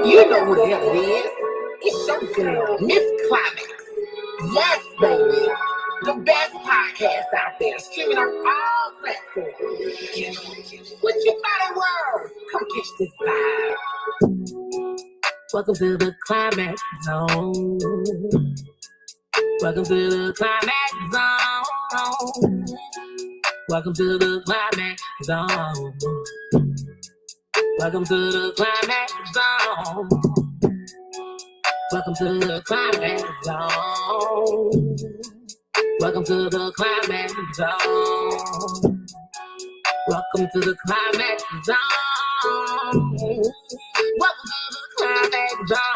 You know who the hell it is. It's your girl, Miss Climaxxx. Yes, baby. The best podcast out there, streaming on all platforms. With your body world, come catch this vibe. Welcome to the Climaxxx Zone. Welcome to the Climaxxx Zone. Welcome to the Climaxxx Zone. Welcome to the Climaxxx Zone. Welcome to the Climaxxx Zone. Welcome to the Climaxxx Zone. Welcome to the Climaxxx Zone. Welcome to the Climaxxx Zone.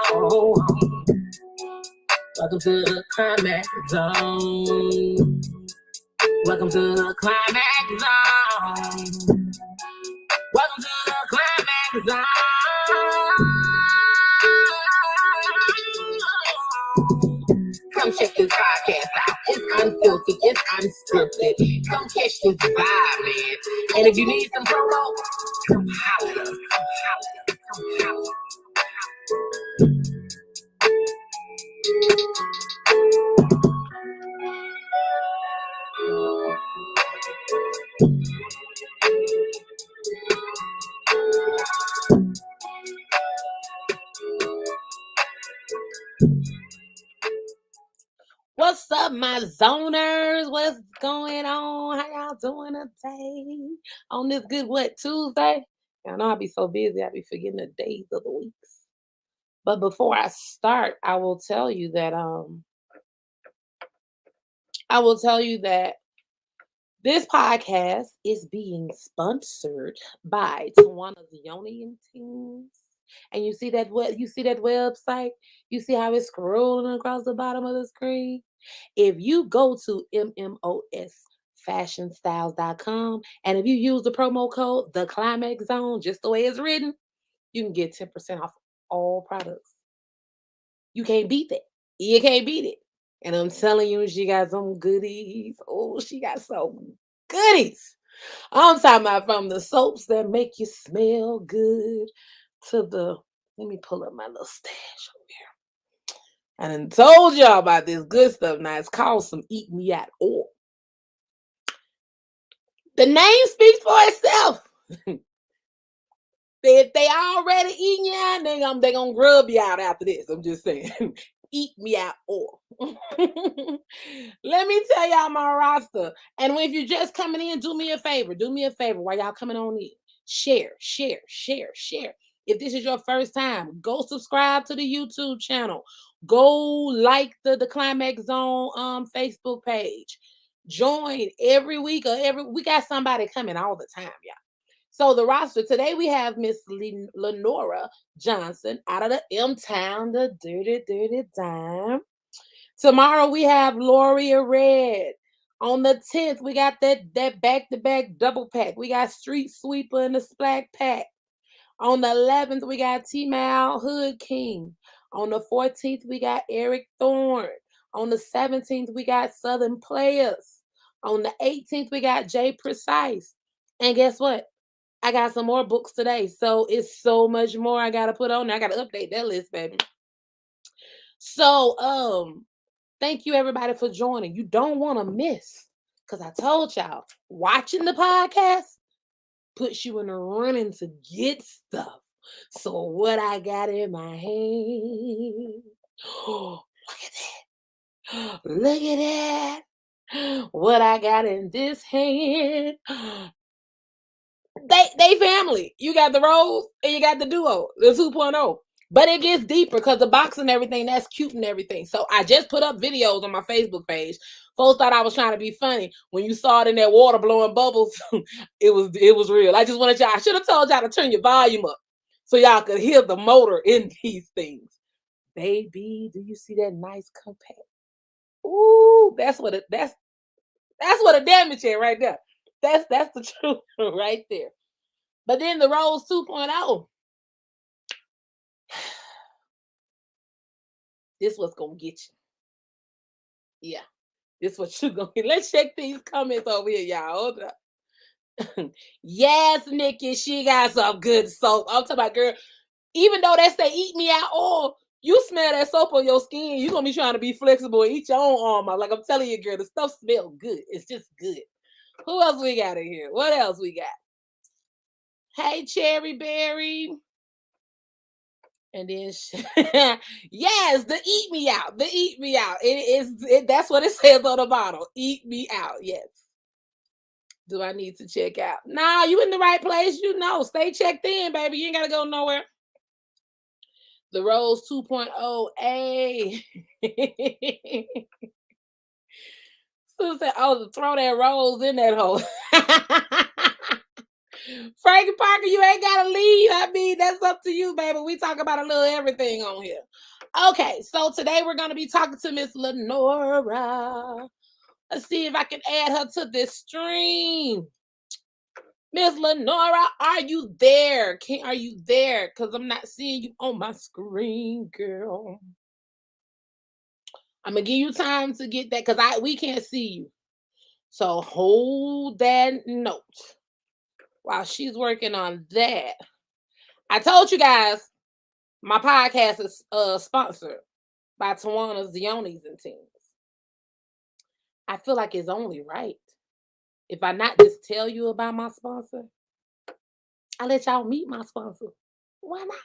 Welcome to the Climaxxx Zone. Welcome to the Climaxxx Zone. Welcome to the Climaxxx Zone. Come check this podcast out. It's unfiltered, it's unscripted. Come catch this vibe, man. And if you need some promo, come holler at us. Come holler at us. Come holler at us. What's up, my zoners? What's going on? How y'all doing today? On this good, Tuesday? I know I'll be so busy, I'll be forgetting the days of the weeks. But before I start, I will tell you that this podcast is being sponsored by Tawana's Yoni and Teens. And you see that website? You see how it's scrolling across the bottom of the screen? If you go to mmosfashionstyles.com and if you use the promo code the Climaxxx Zone, just the way it's written, you can get 10% off all products. You can't beat that. You can't beat it. And I'm telling you, she got some goodies. Oh, she got some goodies. I'm talking about from the soaps that make you smell good to the, let me pull up my little stash over here. I done told y'all about this good stuff. Now it's called some Eat Me Out oil. The name speaks for itself. If they already eating you out, they gonna grub you out after this. I'm just saying. Eat me out oil. Let me tell y'all my roster. And if you're just coming in, do me a favor. While y'all coming on in. Share. If this is your first time, go subscribe to the YouTube channel. Go like the Climaxxx Zone Facebook page. Join every week we got somebody coming all the time, y'all. So the roster today we have Miss Lenora Johnson out of the M-Town, the dirty dime. Tomorrow we have Loria Red. On the 10th, we got that back-to-back double pack. We got Street Sweeper and the Splack Pack. On the 11th, we got T-Mal Hood King. On the 14th, we got Eric Thorne. On the 17th, we got Southern Players. On the 18th, we got Jay Precise. And guess what? I got some more books today. So it's so much more I got to put on there. I got to update that list, baby. So, thank you everybody for joining. You don't want to miss, because I told y'all, watching the podcast puts you in the running to get stuff. So what I got in my hand, oh, look at that. What I got in this hand. They family. You got the Rose and you got the Duo, the 2.0. But it gets deeper because the box and everything, that's cute and everything. So I just put up videos on my Facebook page. Folks thought I was trying to be funny. When you saw it in that water blowing bubbles, it was real. I just wanted y'all, I should have told y'all to turn your volume up so y'all could hear the motor in these things. Baby, do you see that nice compact? Ooh, that's what a damage is right there. That's the truth right there. But then the Rose 2.0. This what's gonna get you. Yeah. This what you gonna get. Let's check these comments over here, y'all. Hold up. Yes, Nikki, she got some good soap. I'm talking about, girl, Even though they say eat me out oil, you smell that soap on your skin, you're gonna be trying to be flexible and eat your own arm out. Like I'm telling you, girl, the stuff smells good. It's just good. Who else we got in here? What else we got? Hey, Cherry Berry. And then yes, the eat me out. The eat me out. That's what it says on the bottle. Eat me out. Yes. Do I need to check out? Nah, you in the right place. You know, stay checked in, baby. You ain't gotta go nowhere. The Rose 2.0. Hey. Sue said, oh, throw that Rose in that hole. Frankie Parker, you ain't gotta leave. I mean, that's up to you, baby. We talk about a little everything on here. Okay, so today we're gonna be talking to Miss Lenora. Let's see if I can add her to this stream. Miss Lenora, are you there? Are you there? Because I'm not seeing you on my screen, girl. I'm gonna give you time to get that because we can't see you. So hold that note while she's working on that. I told you guys my podcast is sponsored by Tawana's Yonis and Teams. I feel like it's only right if I not just tell you about my sponsor. I let y'all meet my sponsor. Why not?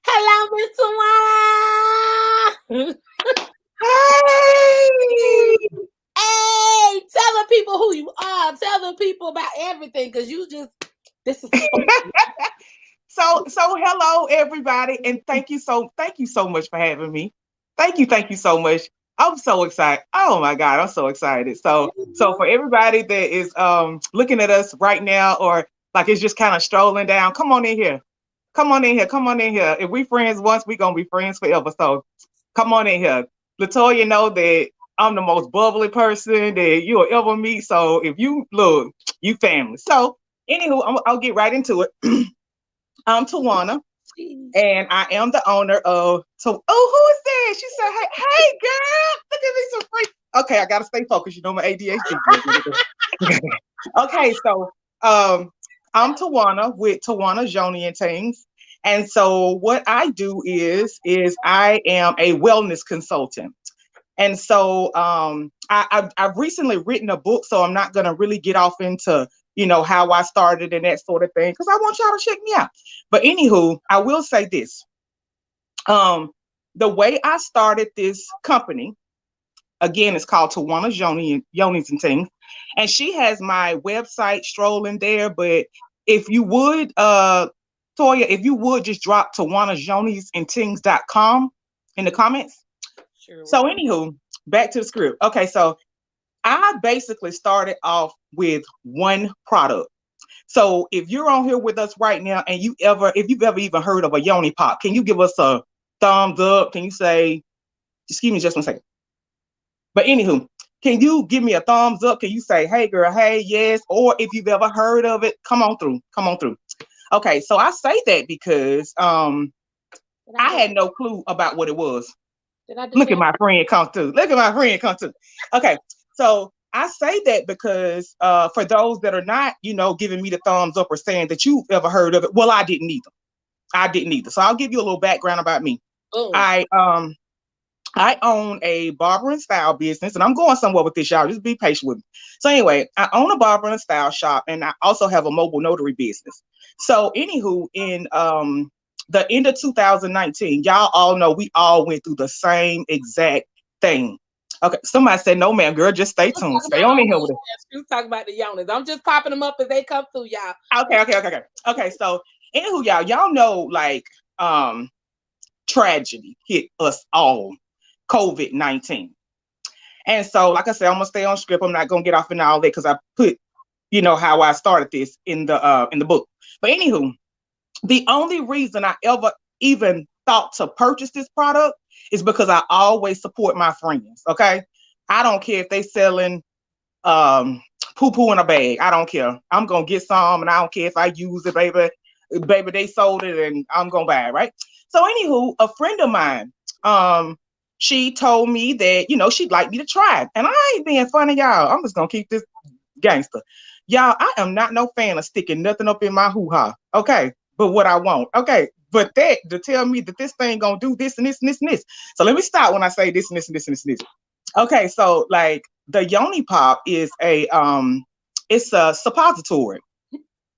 Hello, Miss Tawana. Hey! Hey, tell the people who you are. Tell the people about everything because you just this is So hello everybody, and thank you so much for having me. Thank you so much. I'm so excited. Oh my God, I'm so excited. So for everybody that is looking at us right now, or like it's just kind of strolling down, come on in here. Come on in here. Come on in here. If we friends once, we gonna be friends forever. So come on in here. Latoya know that I'm the most bubbly person that you'll ever meet. So if you look, you family. So anywho, I'll get right into it. I'm Tawana, and I am the owner of. So, oh, who is that? She said, "Hey, girl, look at me some free." Okay, I gotta stay focused. You know my ADHD. Okay, so I'm Tawana with Tawana Yoni and Things, and so what I do is I am a wellness consultant. And so I've recently written a book, so I'm not going to really get off into, how I started and that sort of thing, because I want y'all to check me out. But anywho, I will say this. The way I started this company, again, it's called Tawana Yonis and Things. And she has my website strolling there. But if you would, Toya, if you would just drop TawanaYonisandThings.com in the comments. Sure. So anywho, back to the script. Okay, so I basically started off with one product. So if you're on here with us right now and if you've ever even heard of a Yoni pop, can you give us a thumbs up? Can you say, excuse me just one second. But anywho, can you give me a thumbs up? Can you say, hey girl, hey, yes? Or if you've ever heard of it, come on through. Okay, so I say that because I had no clue about what it was. Look at my friend come through. Okay, so I say that because for those that are not, giving me the thumbs up or saying that you've ever heard of it, well, I didn't either. So I'll give you a little background about me. Oh. I own a barber and style business, and I'm going somewhere with this, y'all. Just be patient with me. So anyway, I own a barber and style shop, and I also have a mobile notary business. So anywho, in the end of 2019, y'all all know we all went through the same exact thing. Okay, somebody said, no, ma'am, girl, just stay tuned. Stay on in here with it. You talk about the Yonis. I'm just popping them up as they come through, y'all. Okay, so anywho, y'all know, like, tragedy hit us all, COVID-19. And so, like I said, I'm gonna stay on script. I'm not gonna get off in all that because I put, how I started this in the book. But anywho, the only reason I ever even thought to purchase this product is because I always support my friends. Okay, I don't care if they selling poo-poo in a bag. I don't care. I'm gonna get some, and I don't care if I use it, baby. Baby, they sold it, and I'm gonna buy it, right? So anywho, a friend of mine, she told me that, she'd like me to try it. And I ain't being funny, y'all. I'm just going to keep this gangster. Y'all, I am not no fan of sticking nothing up in my hoo-ha. Okay. But what I want. Okay. but that to tell me that this thing gonna do this and this and this and this. So let me stop when I say this and this and this and this and this. Okay, so like the Yoni Pop is it's a suppository.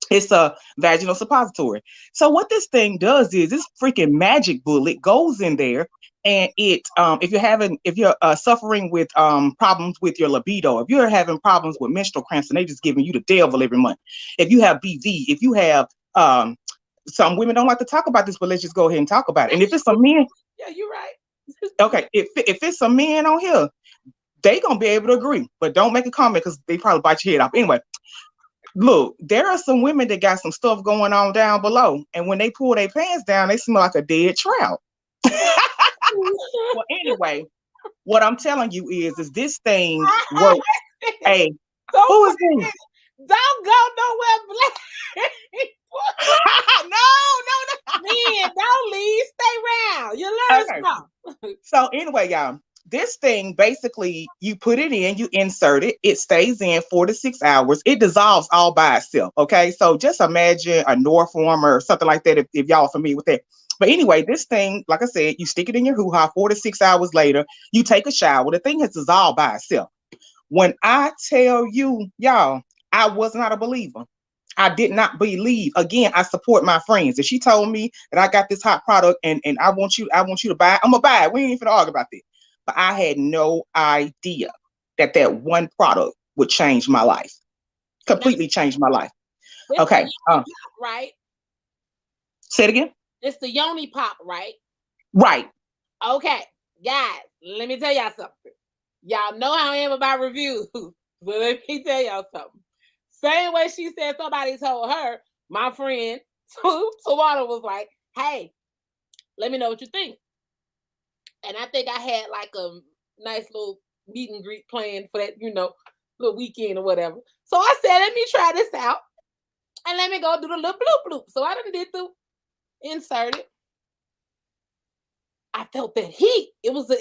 It's a vaginal suppository. So what this thing does is this freaking magic bullet goes in there, and it if you're suffering with problems with your libido, if you're having problems with menstrual cramps and they just giving you the devil every month, if you have BV, if you have some women don't like to talk about this, but let's just go ahead and talk about it. And if it's some men, yeah, you're right. okay, if it's some men on here, they gonna be able to agree, but don't make a comment because they probably bite your head off. Anyway, look, there are some women that got some stuff going on down below, and when they pull their pants down, they smell like a dead trout. Well, anyway, what I'm telling you is this thing works. Hey, who is this? Don't go nowhere, Black. No. Man, don't leave. Stay around. You learn stuff. So anyway, y'all, this thing basically you put it in, you insert it, it stays in 4 to 6 hours, it dissolves all by itself. Okay, so just imagine a Norform or something like that if y'all are familiar with that. But anyway, this thing, like I said, you stick it in your hoo-ha. 4 to 6 hours later, you take a shower. The thing has dissolved by itself. When I tell you, y'all, I was not a believer. I did not believe. Again, I support my friends. If she told me that I got this hot product and I want you to buy it, I'm gonna buy it. We ain't even gonna argue about that. But I had no idea that one product would change my life. Completely change my life. Okay. Right. Say it again. It's the Yoni Pop, right? Right. Okay, guys, let me tell y'all something. Y'all know how I am about reviews, but let me tell y'all something. Same way she said somebody told her, my friend Tawana was like, hey, let me know what you think. And I think I had like a nice little meet and greet planned for that, little weekend or whatever. So I said, let me try this out and let me go do the little bloop bloop. So I done did the inserted. I felt that heat. It wasn't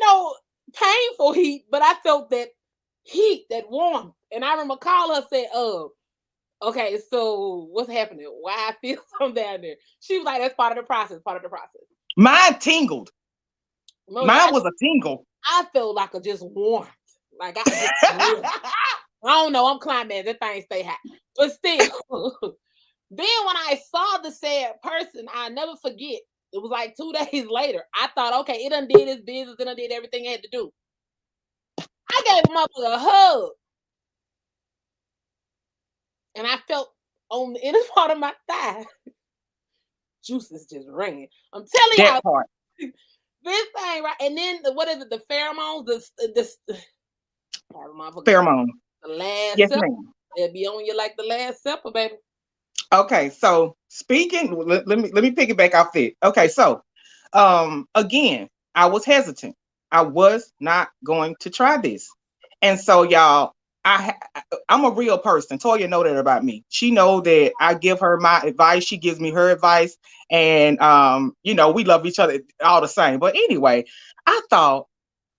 no painful heat, but I felt that heat, that warmth. And I remember calling her said, okay, so what's happening? Why I feel something down there? She was like, that's part of the process, Mine tingled. Mine was a tingle. I felt like a just warmth. Like I don't know, I'm Climaxxx, that thing stay hot. But still, then when I saw the said person, I never forget. It was like 2 days later. I thought, okay, it done did its business, it done did everything it had to do. I gave him up a hug. And I felt on the inner part of my thigh, juices just ringing. I'm telling y'all, part. This thing, right? And then what is it? The pheromones, pheromone. The last yes, supper. ma'am. It'll be on you like the last supper, baby. Okay, so speaking, let me piggyback off it. Okay, so again, I was hesitant. I was not going to try this, and so y'all, I'm a real person. Toya know that about me. She know that I give her my advice. She gives me her advice, and we love each other all the same. But anyway, I thought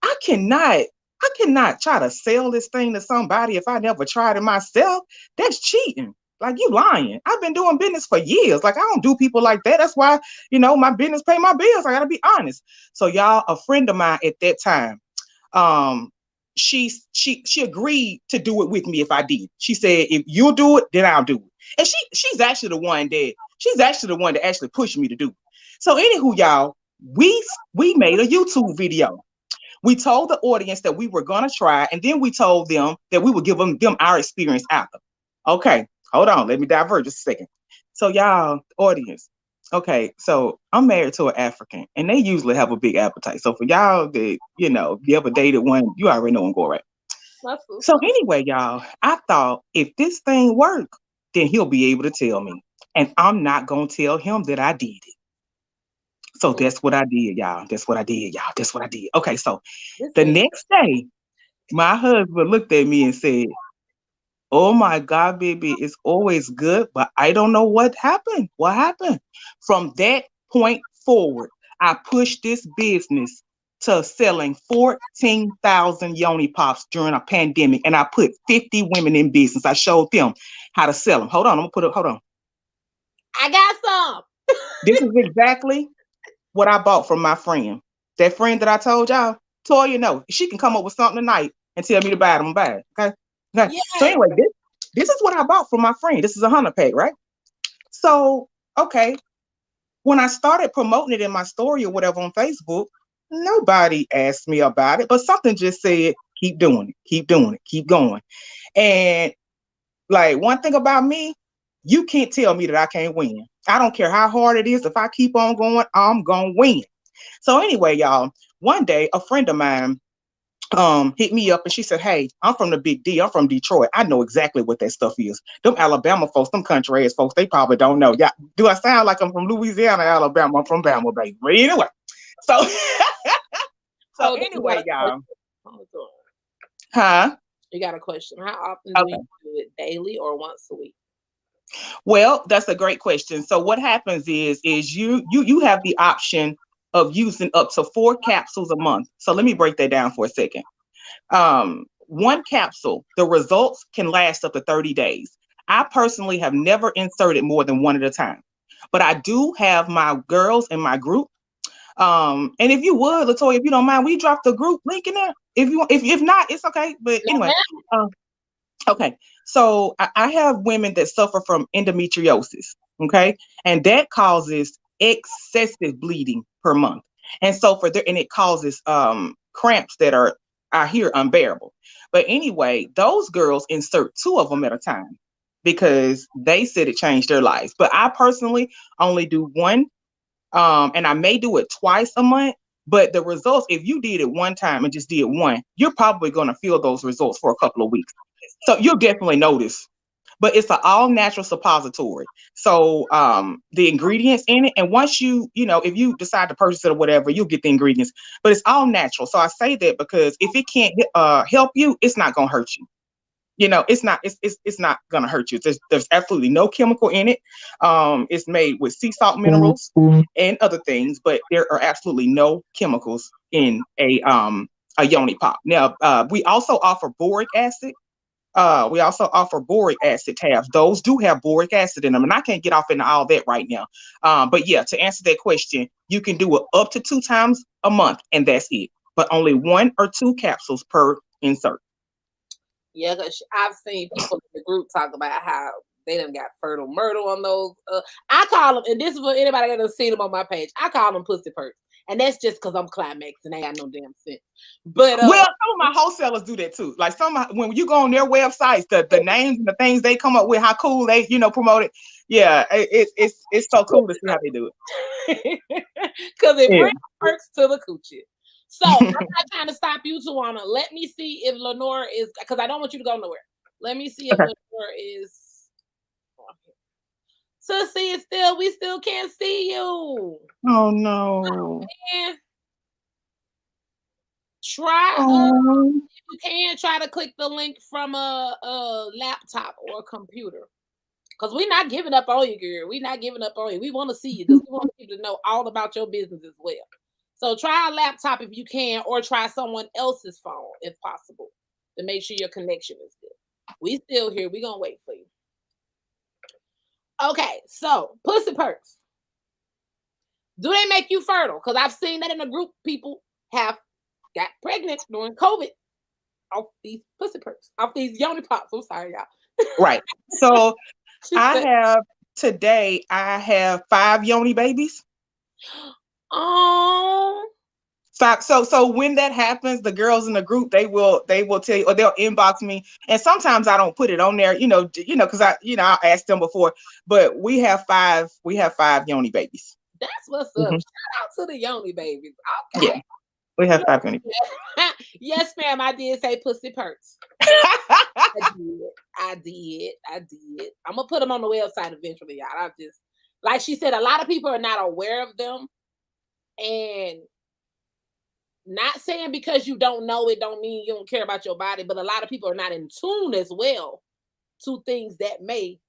I cannot try to sell this thing to somebody if I never tried it myself. That's cheating. Like, you lying. I've been doing business for years. Like, I don't do people like that. That's why, my business pay my bills. I gotta be honest. So y'all, a friend of mine at that time, she agreed to do it with me if I did. She said, if you'll do it, then I'll do it. And she's actually the one that actually pushed me to do it. So anywho, y'all, we made a YouTube video. We told the audience that we were gonna try, and then we told them that we would give them our experience after. Okay, hold on, let me divert just a second. So y'all, audience, okay, so I'm married to an African, and they usually have a big appetite. So for y'all that, if you ever dated one, you already know I'm going right. So anyway, y'all, I thought if this thing worked, then he'll be able to tell me. And I'm not gonna tell him that I did it. So that's what I did, y'all. That's what I did. Okay, so the next day, my husband looked at me and said, oh my God, baby, it's always good, but I don't know what happened. What happened? From that point forward, I pushed this business to selling 14,000 Yoni Pops during a pandemic, and I put 50 women in business. I showed them how to sell them. Hold on. I got some. This is exactly what I bought from my friend. That friend that I told y'all, Toya, no, she can come up with something tonight and tell me to buy it. I'm gonna buy it. Okay. Okay. So Yeah. anyway, this is what I bought from my friend. This is a 100 pack, right? So okay, when I started promoting it in my story or whatever on Facebook, nobody asked me about it, but something just said, keep doing it, keep doing it, keep going. And like one thing about me, you can't tell me that I can't win. I don't care how hard it is. If I keep on going, I'm gonna win. So anyway, y'all, one day a friend of mine hit me up and she said, "Hey, I'm from the Big D. I'm from Detroit. I know exactly what that stuff is. Them Alabama folks, them country ass folks, they probably don't know. Yeah, do I sound like I'm from Louisiana, Alabama? I'm from Bama, baby. But anyway, so so Hold on, you got anyway, a y'all, question. Hold on. huh? You got a question. How often do you Okay. do it? Daily or once a week? Well, that's a great question. So what happens is you have the option of using up to 4 capsules a month. So let me break that down for a second. One capsule, the results can last up to 30 days. I personally have never inserted more than one at a time, but I do have my girls in my group. And if you would, Latoya, if you don't mind, we drop the group link in there. If you if not, it's okay. But No, anyway, ma'am. okay. So I have women that suffer from endometriosis. Okay. And that causes excessive bleeding per month. And so and it causes cramps that are I hear unbearable. But anyway, those girls insert 2 of them at a time because they said it changed their lives. But I personally only do one, and I may do it twice a month. But the results, if you did it one time and just did one, you're probably going to feel those results for a couple of weeks. So you'll definitely notice. But it's an all natural suppository. So the ingredients in it, and once if you decide to purchase it or whatever, you'll get the ingredients. But it's all natural. So I say that because if it can't help you, it's not gonna hurt you. It's not gonna hurt you. There's absolutely no chemical in it. It's made with sea salt minerals and other things, but there are absolutely no chemicals in a Yoni pop. Now we also offer boric acid. We also offer boric acid tabs. Those do have boric acid in them, and I can't get off into all that right now. But yeah, to answer that question, you can do it up to 2 times a month, and that's it. But only 1 or 2 capsules per insert. Yeah, because I've seen people in the group talk about how they done got fertile myrtle on those. I call them, and this is for anybody that has seen them on my page. I call them pussy perks, and that's just because I'm Climaxxx and they got no damn sense. But Well, some of my wholesalers do that too. Like when you go on their websites, the names and the things they come up with, how cool they promote it. Yeah, it's so cool to see how they do because it it. brings perks to the coochie. So I'm not trying to stop you, Tawana. Let me see if Lenore is, because I don't want you to go nowhere. Let me see if Okay. Lenore is. Sissy is still, we still can't see you. Oh no. And try Oh. if you can try to click the link from a laptop or a computer. Because we're not giving up on you, girl. We're not giving up on you. We want to see you because we want people to know all about your business as well. So try a laptop if you can, or try someone else's phone if possible to make sure your connection is good. We still here. We're gonna wait for you. Okay, so pussy perks. Do they make you fertile? Because I've seen that in a group, people have got pregnant during COVID off these pussy perks, off these Yoni pops. I'm sorry, y'all. Right. So today I have 5 Yoni babies. Oh. So when that happens, the girls in the group, they will tell you, or they'll inbox me. And sometimes I don't put it on there, because I asked them before, but we have 5 Yoni babies. That's what's up. Mm-hmm. Shout out to the Yoni babies. Okay. Yeah, we have 5 Yoni babies. Yes, ma'am. I did say pussy perks. I did. I'm gonna put them on the website eventually, y'all. I just, like she said, a lot of people are not aware of them, and not saying because you don't know it don't mean you don't care about your body, but a lot of people are not in tune as well to things that may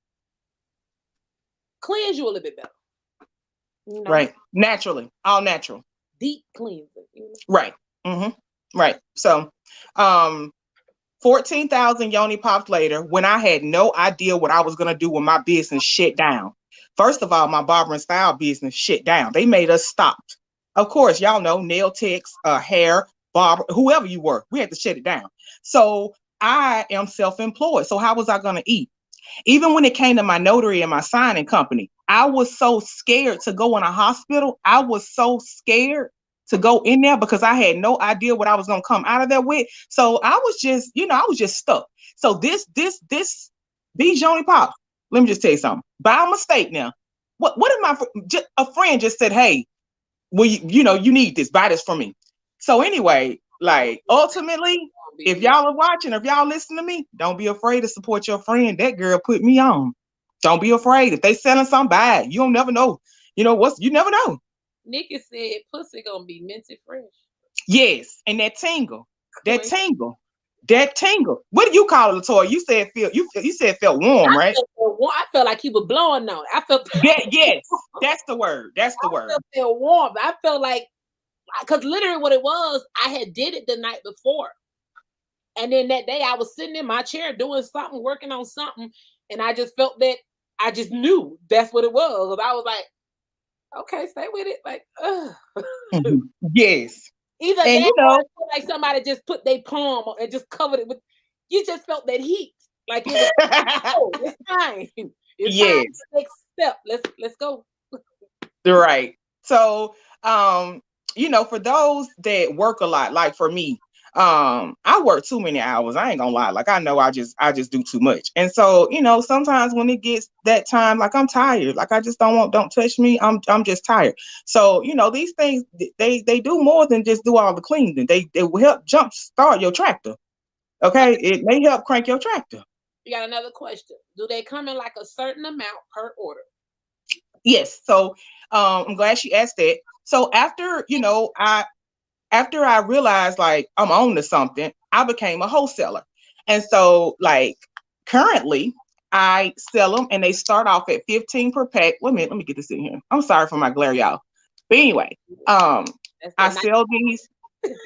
cleanse you a little bit better. Right. Naturally. All natural. Deep cleansing. Right. Mm-hmm. Right. So 14,000 Yoni pops later, when I had no idea what I was going to do when my business shut down. First of all, my barber and style business shut down. They made us stop. Of course, y'all know nail techs, hair, barber, whoever you were, we had to shut it down. So I am self-employed. So how was I going to eat? Even when it came to my notary and my signing company, I was so scared to go in a hospital. I was so scared to go in there because I had no idea what I was going to come out of there with. So I was just, I was just stuck. So these Yoni Pops, let me just tell you something. By mistake now, what if a friend just said, hey, well, you need this, buy this for me. So anyway, like ultimately, if y'all are watching, if y'all listen to me, don't be afraid to support your friend. That girl put me on. Don't be afraid. If they selling something bad, you don't never know. You never know. Nikki said pussy gonna be minty fresh. Yes, and that tingle. That tingle. That tingle. What do you call it, Latoya? You said it felt warm, right? I felt like he was blowing on it. I felt that. Yes, that's the word. That's the word. I felt warm. I felt like, because literally what it was, I had did it the night before, and then that day I was sitting in my chair doing something, working on something, and I just felt that I just knew that's what it was. I was like, okay, stay with it. Like, yes. Either and that or like somebody just put their palm and just covered it with. You just felt that heat. Like it was. Oh, it's time. It's time to next step. Let's go. Right. So, for those that work a lot, like for me, I work too many hours. I ain't gonna lie. Like I know I just do too much. And so, sometimes when it gets that time, like I'm tired, like I just don't touch me. I'm just tired. So, these things, they do more than just do all the cleaning. They will help jump start your tractor. Okay. It may help crank your tractor. You got another question. Do they come in like a certain amount per order? Yes. So, I'm glad she asked that. So after I realized like I'm on to something, I became a wholesaler. And so like currently I sell them and they start off at 15 per pack. Wait a minute, let me get this in here. I'm sorry for my glare, y'all. But anyway, I sell these.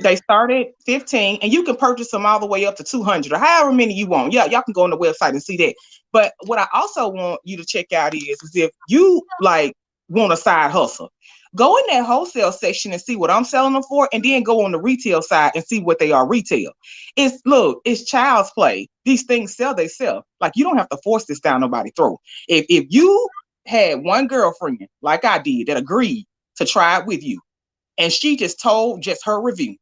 They start at 15 and you can purchase them all the way up to 200 or however many you want. Yeah, y'all can go on the website and see that. But what I also want you to check out is if you like want a side hustle, go in that wholesale section and see what I'm selling them for, and then go on the retail side and see what they are retail. It's child's play. These things sell, they sell. Like you don't have to force this down nobody's throat. If you had one girlfriend like I did that agreed to try it with you, and she just told just her review,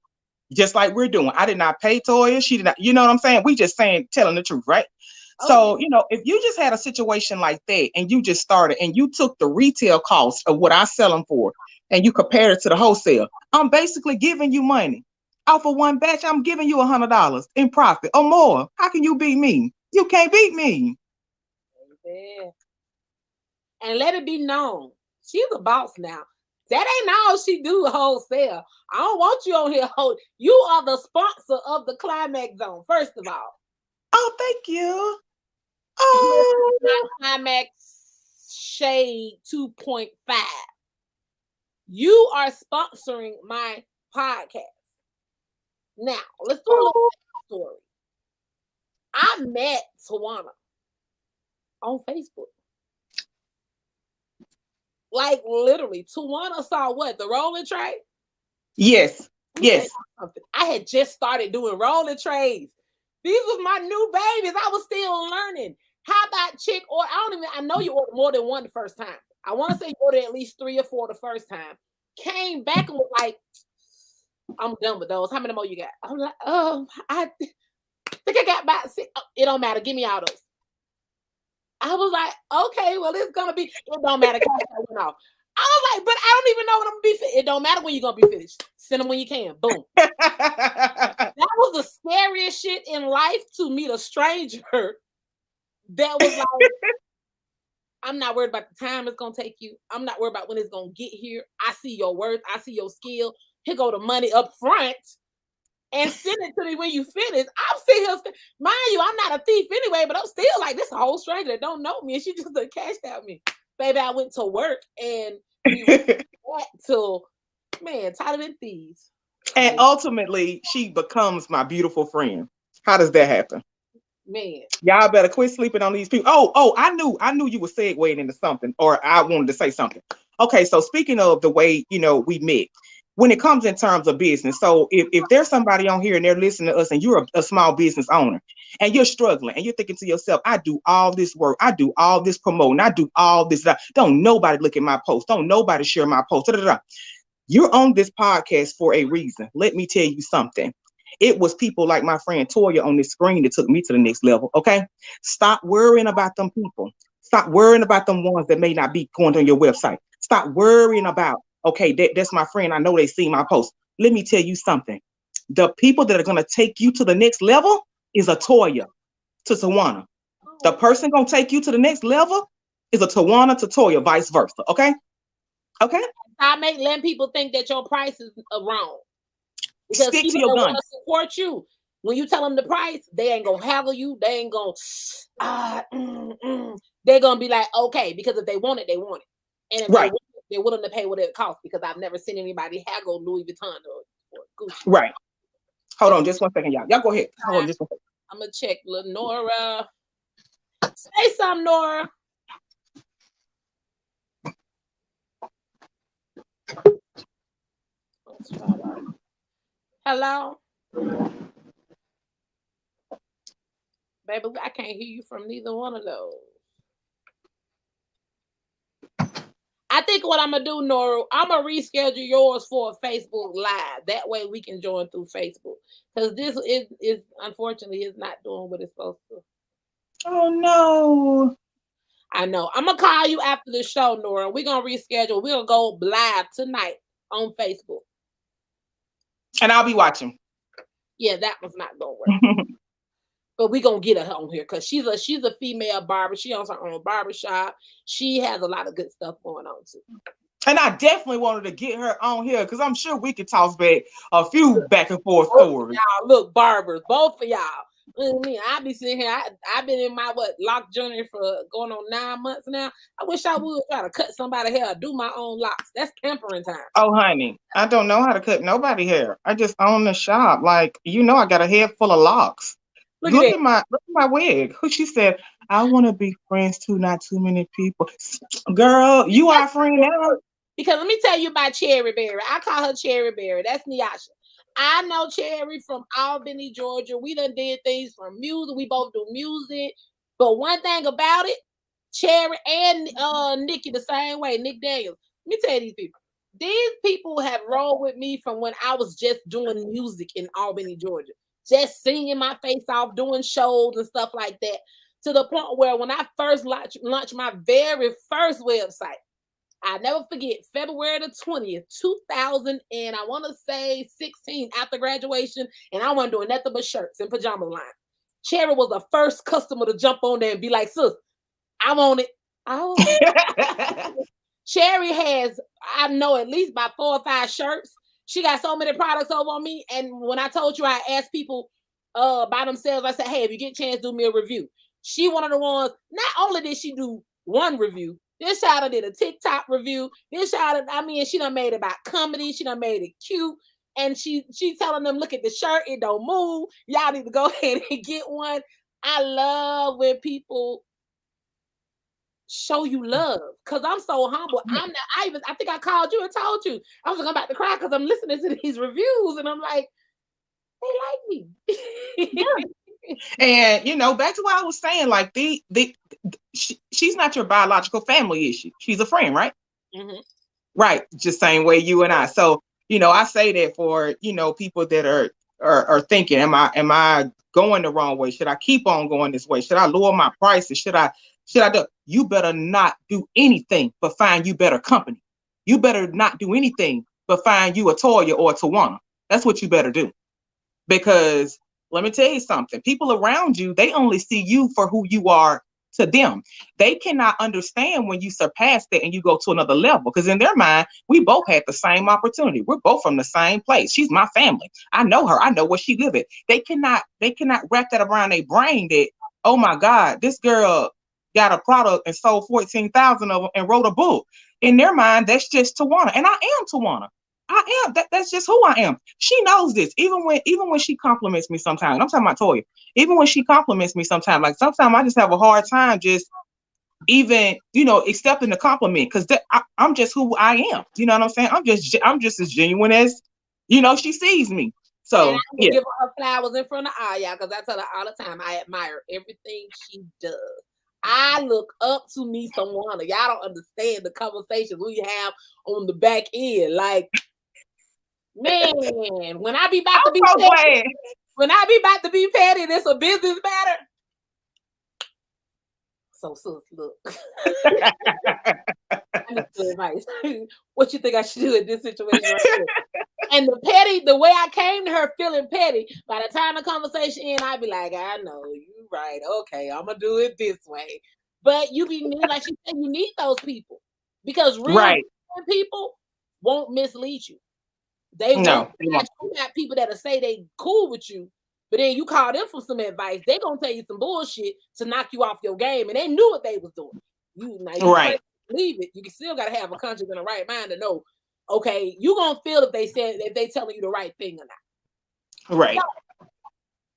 just like we're doing. I did not pay Toya. She did not, you know what I'm saying? We just telling the truth, right? So, if you just had a situation like that and you just started and you took the retail cost of what I sell them for and you compare it to the wholesale, I'm basically giving you money. Off of one batch, I'm giving you $100 in profit or more. How can you beat me? You can't beat me. Yeah. And let it be known, she's a boss now. That ain't all she do wholesale. I don't want you on here. You are the sponsor of the Climaxxx Zone, first of all. Oh, thank you. Oh, Climaxxx Shade 2.5. You are sponsoring my podcast. Now, let's do a little story. I met Tawana on Facebook. Like literally, Tawana saw what? The rolling tray? Yes. Yes. I had just started doing rolling trays. These was my new babies. I was still learning. How about chick or I know you ordered more than one the first time. I want to say you ordered at least 3 or 4 the first time. Came back and was like, I'm done with those. How many more you got? I'm like, I think I got about 6. It don't matter. Give me all those. I was like, okay, well, it's gonna be. It don't matter. I was like, but I don't even know when I'm gonna be finished. It don't matter when you're gonna be finished. Send them when you can. Boom. That was the scariest shit in life, to meet a stranger that was like, I'm not worried about the time it's gonna take you. I'm not worried about when it's gonna get here. I see your worth. I see your skill. Here go the money up front. And send it to me when you finish. I'm still, mind you, I'm not a thief anyway, but I'm still like, this a whole stranger that don't know me, and she just cashed out me. Baby, I went to work and we went back till, man, tighter than thieves. And ultimately, she becomes my beautiful friend. How does that happen? Man. Y'all better quit sleeping on these people. Oh, I knew you were segueing into something, or I wanted to say something. Okay, so speaking of the way, we met, when it comes in terms of business, so if there's somebody on here and they're listening to us and you're a small business owner and you're struggling and you're thinking to yourself, I do all this work, I do all this promoting, I do all this, don't nobody look at my post, don't nobody share my post, You're on this podcast for a reason. Let me tell you something. It was people like my friend Toya on this screen that took me to the next level. Okay. Stop worrying about them people. Stop worrying about them ones that may not be going on your website. Stop worrying about, okay, that's my friend. I know they see my post. Let me tell you something. The people that are going to take you to the next level is a Toya to Tawana. The person going to take you to the next level is a Tawana to Toya, vice versa. Okay. Okay. I make letting people think that your price is wrong. Because stick people to your don't guns. want to support you. When you tell them the price, they ain't gonna haggle you. They ain't gonna they're gonna be like, okay, because if they want it, they want it. And if right. they're willing to pay what it costs, because I've never seen anybody haggle Louis Vuitton or Gucci. Right. Hold on just one second, y'all. Y'all go ahead. Hold on just one second. I'm gonna check Lenora. Say something, Nora. Let's try that. Hello? Baby, I can't hear you from neither one of those. I think what I'm going to do, Nora, I'm going to reschedule yours for a Facebook Live. That way we can join through Facebook. Because this is unfortunately, is not doing what it's supposed to. Oh, no. I know. I'm going to call you after the show, Nora. We're going to reschedule. We're going to go live tonight on Facebook. And I'll be watching. Yeah, that was not going to work. But we're going to get her on here because she's a female barber. She owns her own barbershop. She has a lot of good stuff going on, too. And I definitely wanted to get her on here because I'm sure we could toss back a few back and forth stories. Y'all, look, barbers, both of y'all. I be sitting here. I've been in my lock journey for going on 9 months now. I wish I would try to cut somebody's hair, or do my own locks. That's pampering time. Oh, honey, I don't know how to cut nobody's hair. I just own the shop. Like, I got a head full of locks. Look at my wig. Who she said, I want to be friends too, not too many people. Girl, you are a friend now. Because let me tell you about Cherry Berry. I call her Cherry Berry. That's Nyasha. I know Cherry from Albany, Georgia. We done did things from music. We both do music. But one thing about it, Cherry and Nikki the same way, Nick Daniels. Let me tell you these people. These people have rolled with me from when I was just doing music in Albany, Georgia. Just singing my face off, doing shows and stuff like that. To the point where when I first launched my very first website, I never forget, February the 20th, 2000, and I want to say 16 after graduation, and I wasn't doing nothing but shirts and pajama line. Cherry was the first customer to jump on there and be like, sis, I want it. Cherry has, I know, at least about 4 or 5 shirts. She got so many products over on me, and when I told you I asked people by themselves, I said, hey, if you get a chance, do me a review. She one of the ones, not only did she do one review, this child did a TikTok review. This child, she done made it about comedy. She done made it cute. And she telling them, look at the shirt. It don't move. Y'all need to go ahead and get one. I love when people show you love. Because I'm so humble. I think I called you and told you. I was about to cry because I'm listening to these reviews. And I'm like, they like me. And back to what I was saying, like she's not your biological family, is she? She's a friend, right? Mm-hmm. Right, just same way you and I. So I say that for people that are thinking, am I going the wrong way? Should I keep on going this way? Should I lower my prices? Should I do? You better not do anything but find you better company. You better not do anything but find you a Toya or a Tawana. That's what you better do, because let me tell you something. People around you, they only see you for who you are to them. They cannot understand when you surpass that and you go to another level, because in their mind, we both had the same opportunity. We're both from the same place. She's my family. I know her. I know where she lives at. They cannot wrap that around their brain that, oh my God, this girl got a product and sold 14,000 of them and wrote a book. In their mind, that's just Tawana. And I am Tawana. I am. That's just who I am. She knows this. Even when she compliments me sometimes. I'm talking about Toya. Even when she compliments me sometimes, like sometimes I just have a hard time just even, accepting the compliment, because I'm just who I am. You know what I'm saying? I'm just as genuine as, she sees me. So and I will give her flowers in front of all y'all, because I tell her all the time I admire everything she does. I look up to me someone. Y'all don't understand the conversations we have on the back end. Like, man, when I be about to be petty, and it's a business matter. So, sis, look. I need good advice. What you think I should do in this situation right here? And the way I came to her feeling petty, by the time the conversation ends, I'd be like, I know, you right. Okay, I'm going to do it this way. But you be mean, like she said, you need those people. Because real people won't mislead you. They won't. You got people that'll say they cool with you, but then you call them for some advice. They gonna tell you some bullshit to knock you off your game, and they knew what they was doing. You leave it. You still gotta have a conscience and a right mind to know. Okay, you gonna feel if they telling you the right thing or not. Right.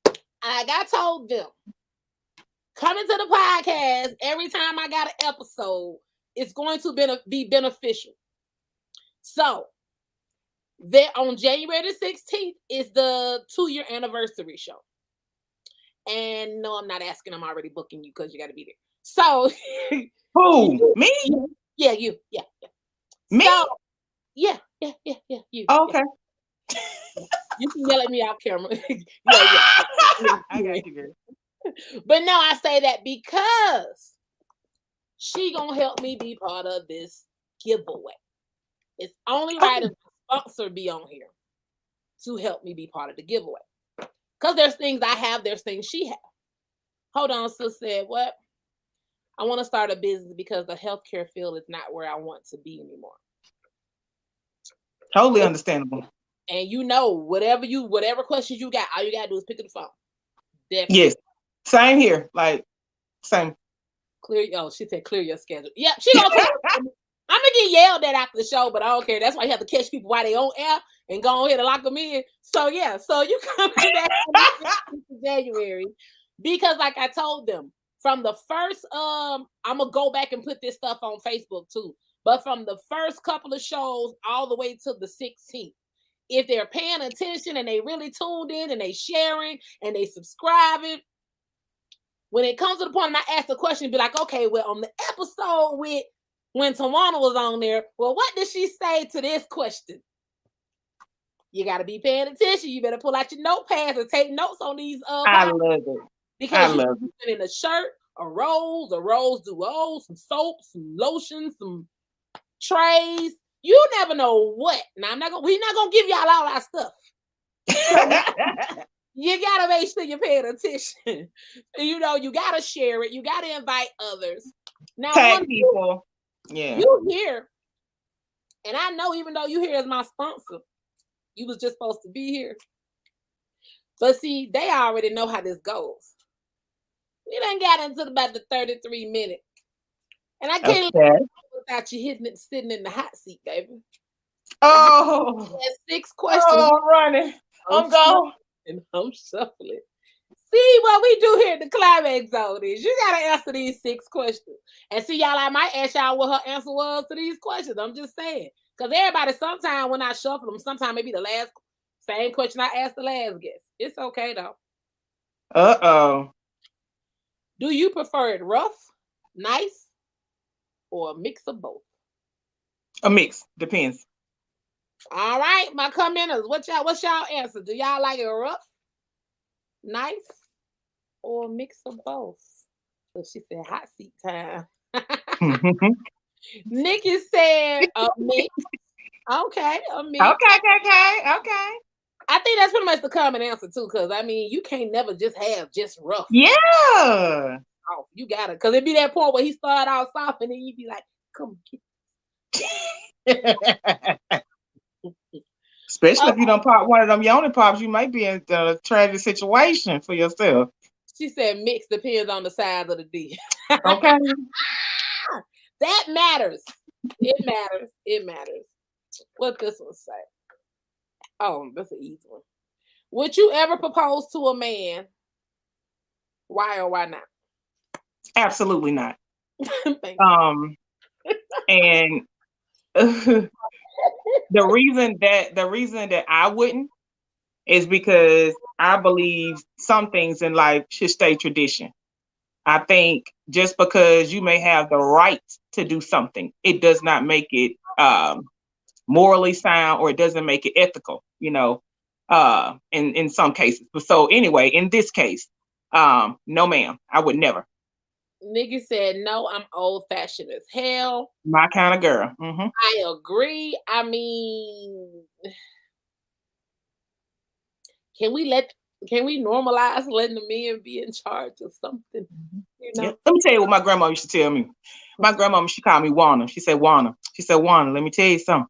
So, like I told them, coming to the podcast every time I got an episode, it's going to be beneficial. So. On January the 16th is the 2-year anniversary show. And no, I'm not asking. I'm already booking you because you got to be there. So, who? Me? Yeah, you. Yeah. Me? So, yeah, you. Oh, okay. Yeah. You can yell at me off camera. yeah. I got you, girl. But no, I say that because she gonna help me be part of this giveaway. It's only right if sponsor be on here to help me be part of the giveaway, because there's things I have, there's things she has. Hold on, sis said what? I want to start a business because the healthcare field is not where I want to be anymore. Totally understandable. And whatever questions you got, all you gotta do is pick up the phone. Definitely. Yes, same here. Like same. She said clear your schedule. Yeah, she gonna clear. I'm gonna get yelled at after the show, but I don't care. That's why you have to catch people while they on air and go ahead and lock them in. So yeah, so you come back in January, because like I told them, from the first I'm gonna go back and put this stuff on Facebook too. But from the first couple of shows all the way to the 16th, if they're paying attention and they really tuned in and they sharing and they subscribing, when it comes to the point and I ask the question, be like, okay, well, on the episode with when Tawana was on there, well, what did she say to this question? You got to be paying attention. You better pull out your notepads and take notes on these. I love it. Because you're in a shirt, a rose duo, some soap, some lotion, some trays. You never know what. Now we're not gonna give y'all all our stuff. So, you gotta make sure you're paying attention. You gotta share it. You gotta invite others. Now, tag people. Yeah. You here, and I know even though you here as my sponsor, you was just supposed to be here. But see, they already know how this goes. We done got into about the 33 minutes. And I can't let without you sitting in the hot seat, baby. Oh. 6 questions. Oh, I'm running. I'm going. And I'm shuffling. See, what we do here at the Climaxxx Zone is you got to answer these 6 questions. And see, y'all, I might ask y'all what her answer was to these questions. I'm just saying. Because everybody, sometimes when I shuffle them, sometimes maybe the same question I asked the last guest. It's okay, though. Uh-oh. Do you prefer it rough, nice, or a mix of both? A mix. Depends. All right, my commenters. What's y'all answer? Do y'all like it rough, nice, or a mix of both? So she said hot seat time. Nikki said a mix. Okay, a mix. Okay. I think that's pretty much the common answer too, because I mean, you can't never just have just rough. Yeah. Oh, you got it. Because it'd be that point where he started out soft and then you'd be like, come get Especially if you don't pop one of them Yoni pops, you might be in a tragic situation for yourself. She said mix depends on the size of the D. Okay. That matters. It matters. What this one say? Oh, that's an easy one. Would you ever propose to a man? Why or why not? Absolutely not. Thank And the reason that I wouldn't is because I believe some things in life should stay tradition. I think just because you may have the right to do something, it does not make it morally sound, or it doesn't make it ethical, in some cases. But so anyway, in this case, no ma'am, I would never. Nikki said, no, I'm old fashioned as hell. My kind of girl. I agree. I mean, can we normalize letting the men be in charge of something? Yeah. Let me tell you what my grandma used to tell me. My grandma, she called me Wana. She said, Wana, let me tell you something.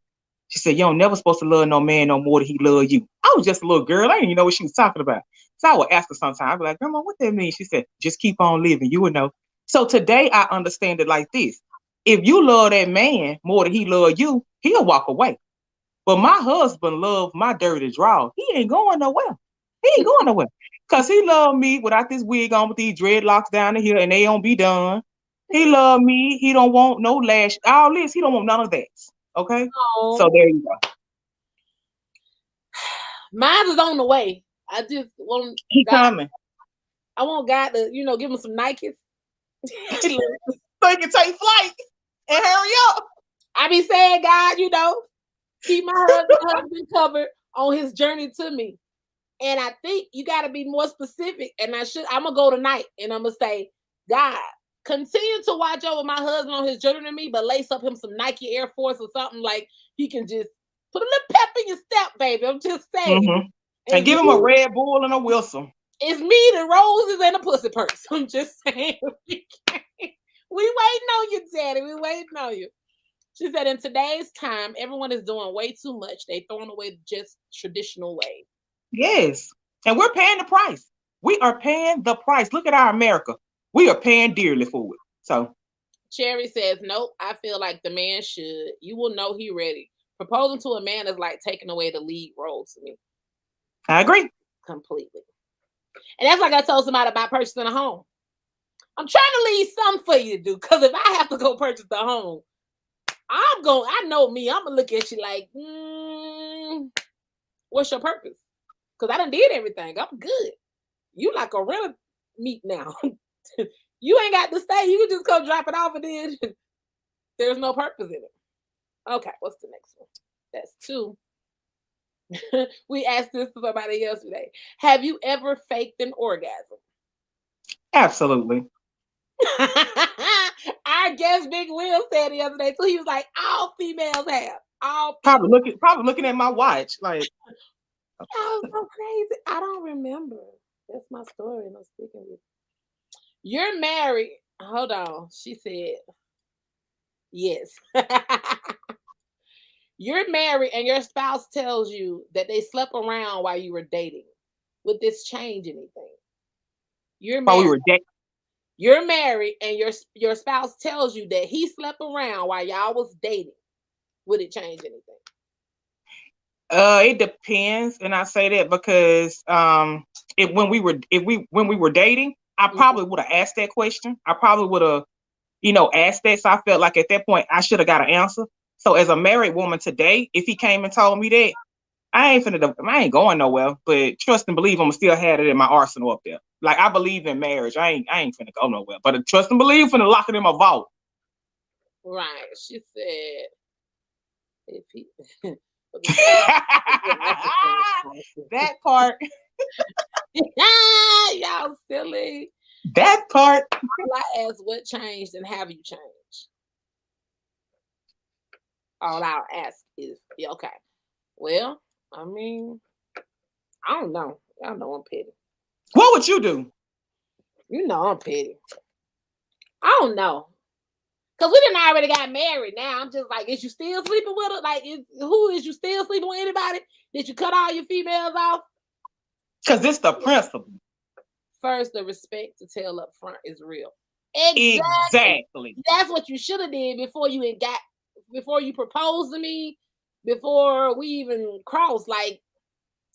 She said, you don't never supposed to love no man no more than he love you. I was just a little girl. I didn't even know what she was talking about. So I would ask her sometimes. I'd be like, Grandma, what that mean? She said, just keep on living. You would know. So today I understand it like this. If you love that man more than he love you, he'll walk away. But my husband loved my dirty draw. He ain't going nowhere. He ain't going nowhere. Because he loved me without this wig on with these dreadlocks down the here and they don't be done. He loved me. He don't want no lash. All this, he don't want none of that. Okay? Oh. So there you go. Mine is on the way. I just want He coming. I want God to, give him some Nikes. So he can take flight and hurry up. I be saying, God, keep my husband covered on his journey to me. And I think you got to be more specific. And I'm going to go tonight and I'm going to say, God, continue to watch over my husband on his journey to me, but lace up him some Nike Air Force or something like he can just put a little pep in your step, baby. I'm just saying. Mm-hmm. And give him a Red Bull and a Wilson. It's me, the roses, and a pussy purse. I'm just saying. We waiting on you, Daddy. We waiting on you. She said, in today's time, everyone is doing way too much. They throwing away just traditional ways. Yes. And we're paying the price. We are paying the price. Look at our America. We are paying dearly for it. So Cherry says, nope, I feel like the man should. You will know he ready. Proposing to a man is like taking away the lead role to me. I agree. Completely. And that's like I told somebody about purchasing a home. I'm trying to leave something for you to do. Because if I have to go purchase a home, I know me. I'm going to look at you like, what's your purpose? Because I done did everything. I'm good. You like a rental meat now. You ain't got to stay. You can just go drop it off and then there's no purpose in it. Okay, what's the next one? That's 2. We asked this to somebody else today. Have you ever faked an orgasm? Absolutely. Our guest Big Will said the other day too. He was like, all females have. Probably looking at my watch. Like, that was so crazy. I don't remember. That's my story, and I'm speaking with you. You're married. Hold on. She said, yes. You're married and your spouse tells you that they slept around while you were dating. Would this change anything? You're married. While we were dating. You're married and your spouse tells you that he slept around while y'all was dating. Would it change anything? It depends, and I say that because when we were dating, I probably would have asked that question. I probably would have, asked that. So I felt like at that point I should have got an answer. So as a married woman today, if he came and told me that, I ain't going nowhere. But trust and believe, I'm still had it in my arsenal up there. Like I believe in marriage. I ain't finna go nowhere. But trust and believe, finna lock it in my vault. Right. She said, if he. That part. Y'all silly. That part. All I asked, what changed and have you changed? All I'll ask is, okay. Well, I mean, I don't know. Y'all know I'm petty. What would you do? You know I'm petty. I don't know. Because we done already got married now. I'm just like, is you still sleeping with her? Like, is you still sleeping with anybody? Did you cut all your females off? Because it's the principle. First, the respect to tell up front is real. Exactly. That's what you should have did before you proposed to me, before we even crossed. Like,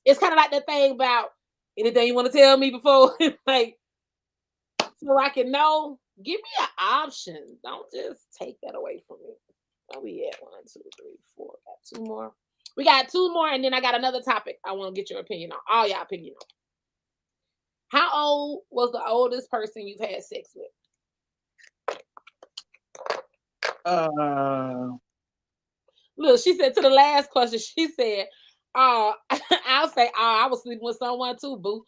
It's kind of like that thing about anything you want to tell me before, like, so I can know. Give me an option. Don't just take that away from me. Where we at? 1, 2, 3, 4. Got 2 more. We got 2 more, and then I got another topic I want to get your opinion on. All y'all opinion on. How old was the oldest person you've had sex with? Look, she said to the last question, she said, I'll say, I was sleeping with someone too, boo.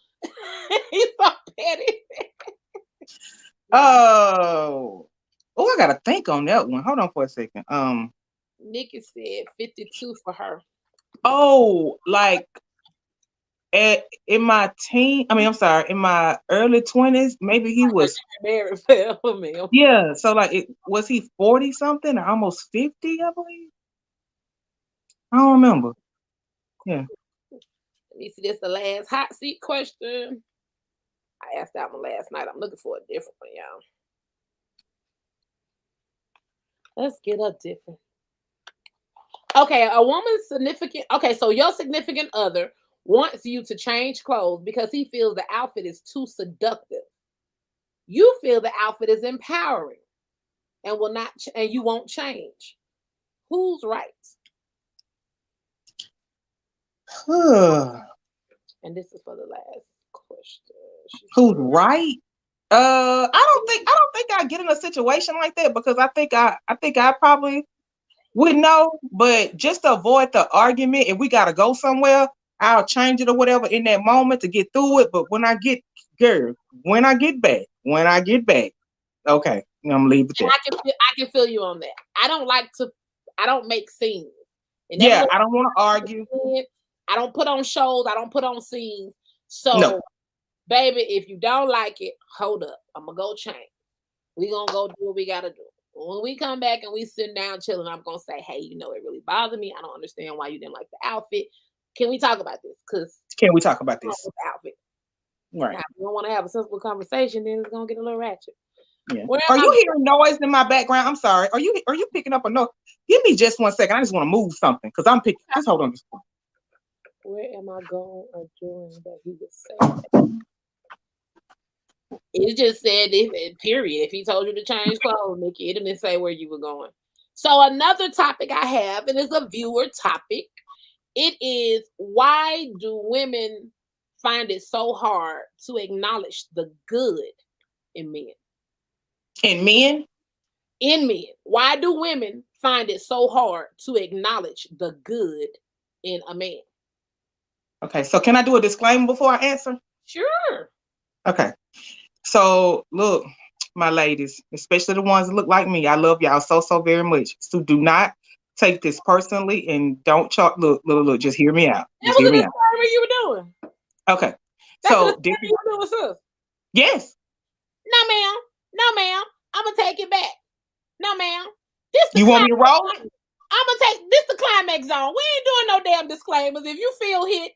He's so petty. Oh, I gotta think on that one. Hold on for a second. Nikki said 52 for her. Oh, like in my in my early 20s, maybe he was married for me. Yeah, so like was he 40 something or almost 50, I believe? I don't remember. Yeah. Let me see, this the last hot seat question. I asked that one last night. I'm looking for a different one, y'all. Let's get a different. Okay, a woman's significant. Okay, so your significant other wants you to change clothes because he feels the outfit is too seductive. You feel the outfit is empowering and will not, and you won't change. Who's right? And this is for the last question. Who's right? I don't think I get in a situation like that because I think I probably would know, but just to avoid the argument, if we gotta go somewhere, I'll change it or whatever in that moment to get through it. But when I get back, okay, I'm gonna leave it there. I can feel you on that. I don't make scenes. Yeah, I don't want to argue. I don't put on shows. I don't put on scenes. So, no. Baby, if you don't like it, hold up. I'm gonna go change. We gonna go do what we gotta do. When we come back and we sit down chilling, I'm gonna say, hey, it really bothered me. I don't understand why you didn't like the outfit. Can we talk about this? Can we talk about this? Outfit. Right. Now, if you don't want to have a sensible conversation, then it's gonna get a little ratchet. Yeah. Are you hearing noise in my background? I'm sorry. Are you picking up a noise? Give me just 1 second. I just want to move something because I'm picking. Just hold on. Where am I going or doing that he would say? It just said it, period. If he told you to change clothes, Nikki, it didn't say where you were going. So another topic I have, and it's a viewer topic. It is, why do women find it so hard to acknowledge the good in men? In men? In men. Why do women find it so hard to acknowledge the good in a man? Okay, so can I do a disclaimer before I answer? Sure. Okay. So look, my ladies, especially the ones that look like me, I love y'all so very much. So do not take this personally and don't talk. Look, just hear me out. That was a disclaimer you were doing. Okay. That's so you were doing, sis. Yes. No, ma'am. I'm gonna take it back. No, ma'am. You want me to roll it? I'm gonna take this the Climaxxx Zone. We ain't doing no damn disclaimers. If you feel hit,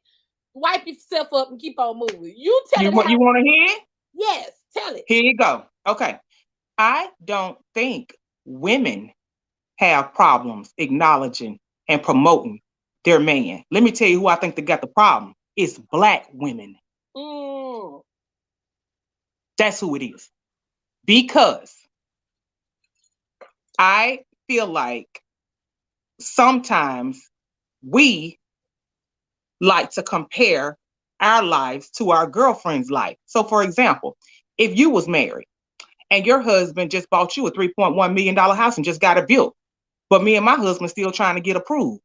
wipe yourself up and keep on moving. You tell it. You want to hear it? Yes, tell it. Here you go. Okay. I don't think women have problems acknowledging and promoting their man. Let me tell you who I think they got the problem. It's Black women. That's who it is. Because I feel like sometimes we like to compare our lives to our girlfriend's life. So for example, if you was married and your husband just bought you a $3.1 million house and just got it built, but me and my husband still trying to get approved.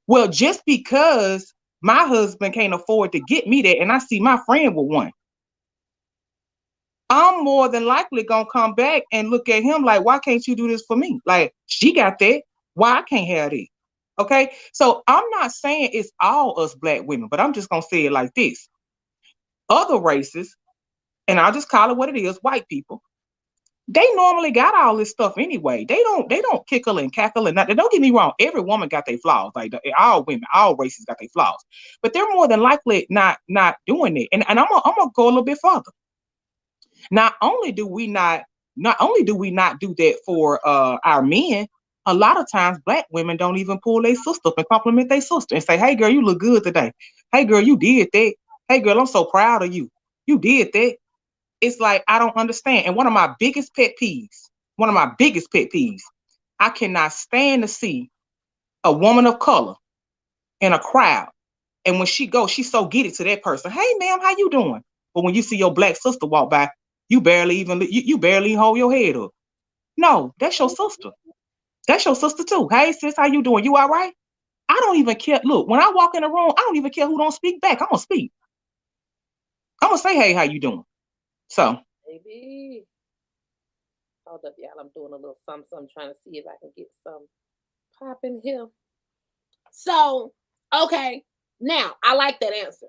Well, just because my husband can't afford to get me that and I see my friend with one, I'm more than likely gonna come back and look at him like, why can't you do this for me? Like, she got that. Why I can't have it? Okay. So I'm not saying it's all us Black women, but I'm just gonna say it like this. Other races, and I'll just call it what it is, white people, they normally got all this stuff anyway. They don't kickle and cackle and nothing. Don't get me wrong. Every woman got their flaws. Like all women, all races got their flaws. But they're more than likely not doing it. And I'm gonna go a little bit further. Not only do we not do that for our men, a lot of times Black women don't even pull their sister up and compliment their sister and say, hey girl, you look good today. Hey girl, you did that. Hey girl, I'm so proud of you. You did that. It's like, I don't understand. And one of my biggest pet peeves, I cannot stand to see a woman of color in a crowd. And when she goes, she's so get it to that person. Hey ma'am, how you doing? But when you see your Black sister walk by, you barely hold your head up. No, that's your sister. That's your sister too. Hey sis, how you doing? You all right? I don't even care. Look, when I walk in the room, I don't even care who don't speak back. I'm gonna speak. I'm gonna say, hey, how you doing? So, baby, hold up, y'all. I'm doing a little something, trying to see if I can get some popping here. So, okay, now I like that answer.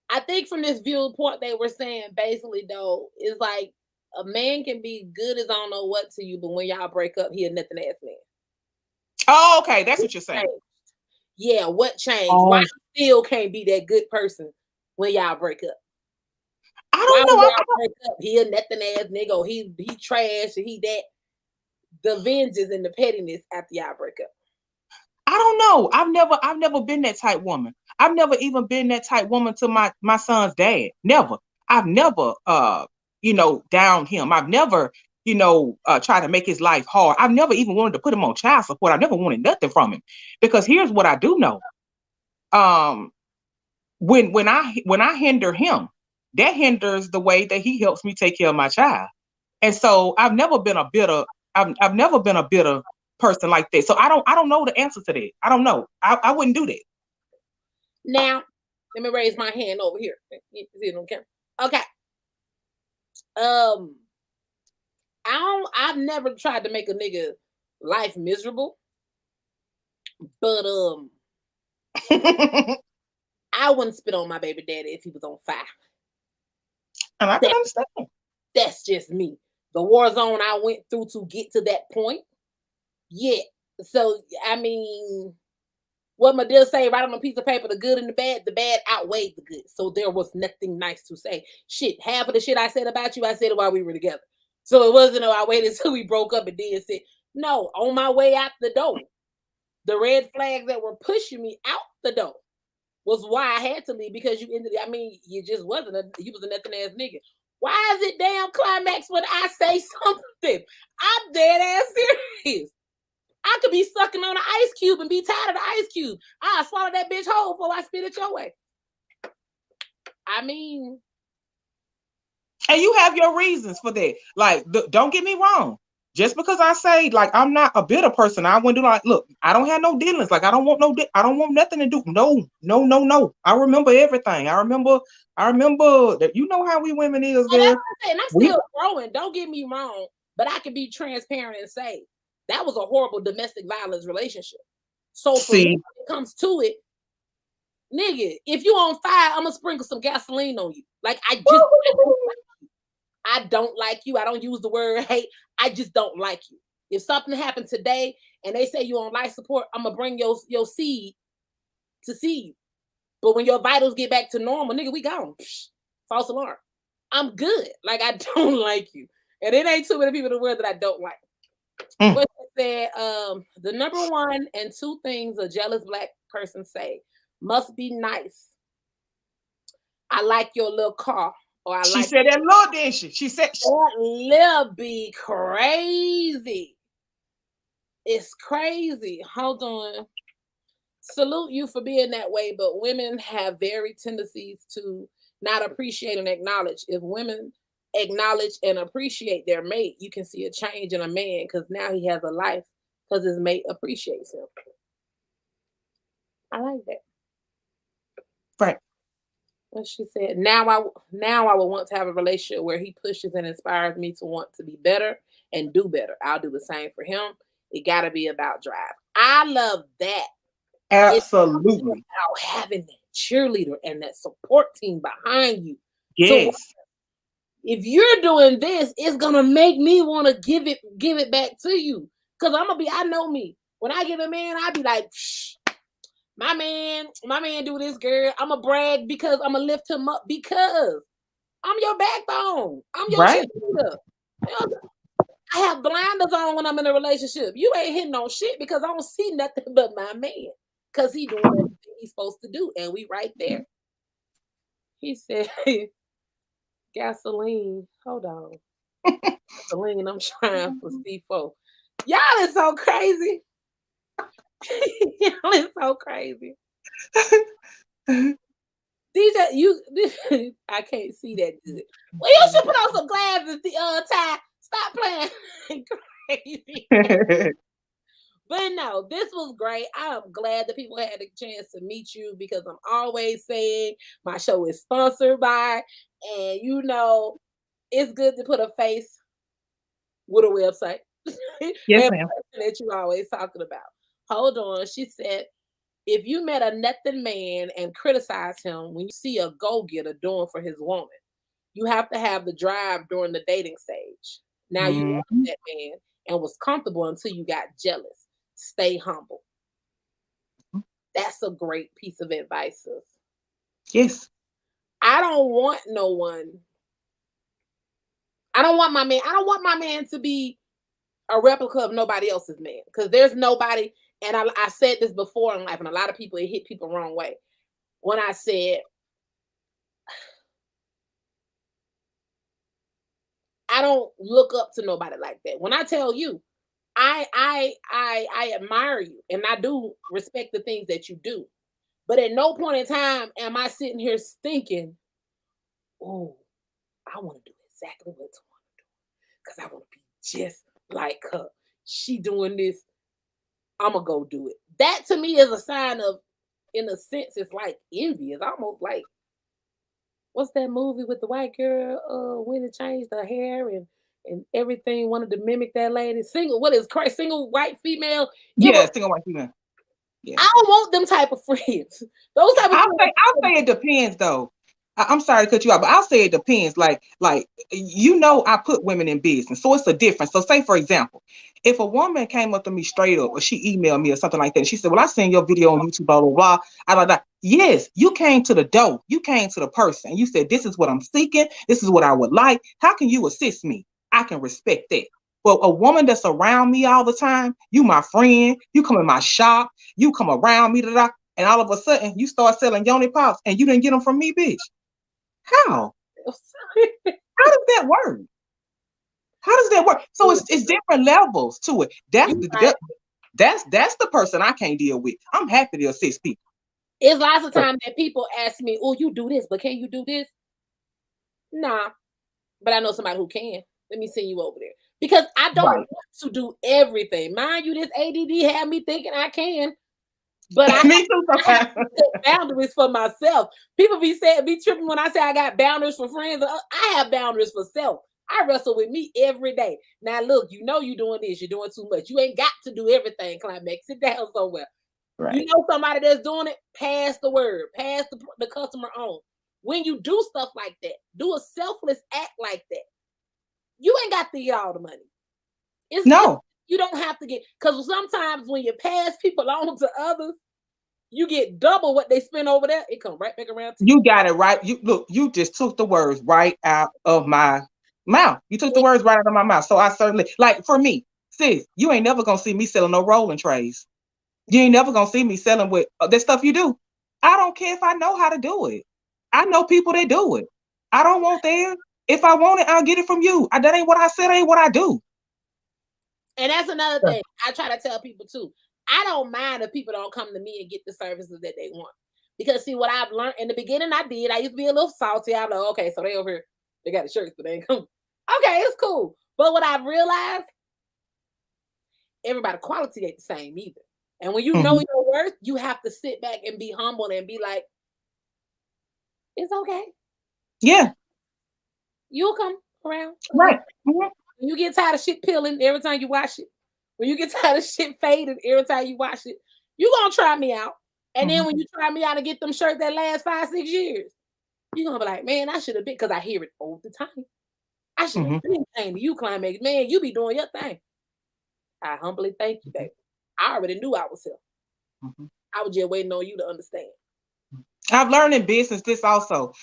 I think from this viewpoint they were saying basically though is like a man can be good as I don't know what to you, but when y'all break up, he a nothing ass man. Oh, okay, that's what you're saying. Yeah, what changed? Why he still can't be that good person when y'all break up? I don't know. Y'all break up? He a nothing ass nigga. Or he trash. Or he that. The vengeance and the pettiness after y'all break up. I don't know. I've never been that type woman. I've never even been that type woman to my son's dad. Never. I've never downed him. I've never tried to make his life hard. I've never even wanted to put him on child support. I never wanted nothing from him. Because here's what I do know. When I hinder him, that hinders the way that he helps me take care of my child. And so I've never been a bitter person like that. So I don't know the answer to that. I don't know. I wouldn't do that. Now, let me raise my hand over here. You see it on camera? Okay. I've never tried to make a nigga life miserable. But I wouldn't spit on my baby daddy if he was on fire. And I can understand. That's just me. The war zone I went through to get to that point. Yeah. So, I mean, what my dear say right on a piece of paper, the good and the bad outweighed the good. So there was nothing nice to say. Shit, half of the shit I said about you, I said it while we were together. So it wasn't, I waited until we broke up and then said, no, on my way out the door, the red flags that were pushing me out the door was why I had to leave, because you you just you was a nothing ass nigga. Why is it damn climax when I say something? I'm dead ass serious. I could be sucking on an ice cube and be tired of the ice cube. I'll swallow that bitch whole before I spit it your way. I mean. And you have your reasons for that. Like, don't get me wrong. Just because I say, like, I'm not a bitter person, I wouldn't do like, look, I don't have no dealings. Like, I don't want nothing to do. No. I remember everything. I remember that. You know how we women is, girl. And I'm still growing. Don't get me wrong, but I can be transparent and say that was a horrible domestic violence relationship. So when it comes to it, nigga, if you on fire, I'm gonna sprinkle some gasoline on you. Like, I don't like you. I don't use the word hate. I just don't like you. If something happened today and they say you on life support, I'm gonna bring your seed to seed. But when your vitals get back to normal, nigga, we gone. Psh, false alarm. I'm good. Like, I don't like you. And it ain't too many people in the world that I don't like. What said, the number 1 and 2 things a jealous Black person say must be nice. I like your little car. Or she said that little, didn't she? She said that little be crazy. It's crazy. Hold on. Salute you for being that way, but women have very tendencies to not appreciate and acknowledge. If women acknowledge and appreciate their mate, you can see a change in a man, because now he has a life because his mate appreciates him. I like that. Right. What she said, now I would want to have a relationship where he pushes and inspires me to want to be better and do better. I'll do the same for him. It got to be about drive. I love that. Absolutely. It's about having that cheerleader and that support team behind you. Yes. So if you're doing this, it's gonna make me want to give it back to you. Cause I know me. When I give a man, I be like, shh. My man do this, girl. I'm a brag because I'm gonna lift him up because I'm your backbone. I'm your cheerleader. I have blinders on when I'm in a relationship. You ain't hitting on shit because I don't see nothing but my man. Because he doing everything he's supposed to do. And we right there. He said, gasoline. Hold on. Gasoline, I'm trying for C4. Y'all is so crazy. Y'all is so crazy. DJ, you I can't see that good. Well, you should put on some glasses, Ty. Stop playing crazy. But no, this was great. I'm glad that people had a chance to meet you because I'm always saying my show is sponsored by, and you know, it's good to put a face with a website. Yes, And ma'am. that you always talking about. Hold on. She said, if you met a nothing man and criticize him when you see a go-getter doing for his woman, you have to have the drive during the dating stage. Now you love that man and was comfortable until you got jealous. Stay humble. That's a great piece of advice, sis. Yes. I don't want no one. I don't want my man to be a replica of nobody else's man. Because there's nobody, and I said this before in life, and a lot of people, it hit people the wrong way. When I said, I don't look up to nobody like that. When I tell you, I admire you and I do respect the things that you do. But at no point in time am I sitting here thinking, oh, I want to do exactly what Tawana doing. Because I want to be just like her. She doing this. I'm going to go do it. That to me is a sign of, in a sense, it's like envy. It's almost like, what's that movie with the white girl when it changed her hair and everything, wanted to mimic that lady? Single, what is Christ? Single white female? Yeah, single white female. Yeah. I don't want them type of friends. Those type of friends. I'll say it depends though. I'm sorry to cut you out, but I'll say it depends. Like I put women in business, so it's a difference. So say for example, if a woman came up to me straight up, or she emailed me or something like that, and she said, "Well, I seen your video on YouTube, blah blah blah." Yes, you came to the door. You came to the person. You said, "This is what I'm seeking. This is what I would like. How can you assist me?" I can respect that. But a woman that's around me all the time, you my friend, you come in my shop, you come around me, and all of a sudden you start selling Yoni pops and you didn't get them from me, bitch. How? How does that work? How does that work? So it's different levels to it. That's the person I can't deal with. I'm happy to assist people. It's lots of times that people ask me, "Oh, you do this, but can you do this?" Nah, but I know somebody who can. Let me send you over there because I don't want to do everything. Mind you, this ADD had me thinking I can. But I have to set boundaries for myself. People be tripping when I say I got boundaries for friends. I have boundaries for self. I wrestle with me every day. Now, look, you know you're doing this. You're doing too much. You ain't got to do everything, Climaxxx. Sit down somewhere. Right. You know somebody that's doing it, pass the word. Pass the customer on. When you do stuff like that, do a selfless act like that. You ain't got to get all the money. You don't have to get, because sometimes when you pass people on to others, you get double what they spend over there. It come right back around to you. You got it right. You just took the words right out of my mouth. You took the words right out of my mouth. So I certainly, like for me, sis, you ain't never gonna see me selling no rolling trays. You ain't never gonna see me selling with that stuff you do. I don't care if I know how to do it. I know people that do it. I don't want theirs. If I want it, I'll get it from you. That ain't what I said, ain't what I do. And that's another thing I try to tell people too. I don't mind if people don't come to me and get the services that they want. Because see, what I've learned in the beginning, I used to be a little salty. I'm like, okay, so they over here, they got the shirts, but they ain't coming. Okay, it's cool. But what I've realized, everybody quality ain't the same either. And when you know your worth, you have to sit back and be humble and be like, it's okay. Yeah. You'll come around. Right. When you get tired of shit peeling every time you wash it, when you get tired of shit fading every time you wash it, you gonna try me out. And then when you try me out and get them shirts that last 5-6 years, you're gonna be like, man, I should have been, because I hear it all the time. I should have been saying to you, Climaxxx, man, you be doing your thing. I humbly thank you, baby. I already knew I was here. I was just waiting on you to understand. I've learned in business this also.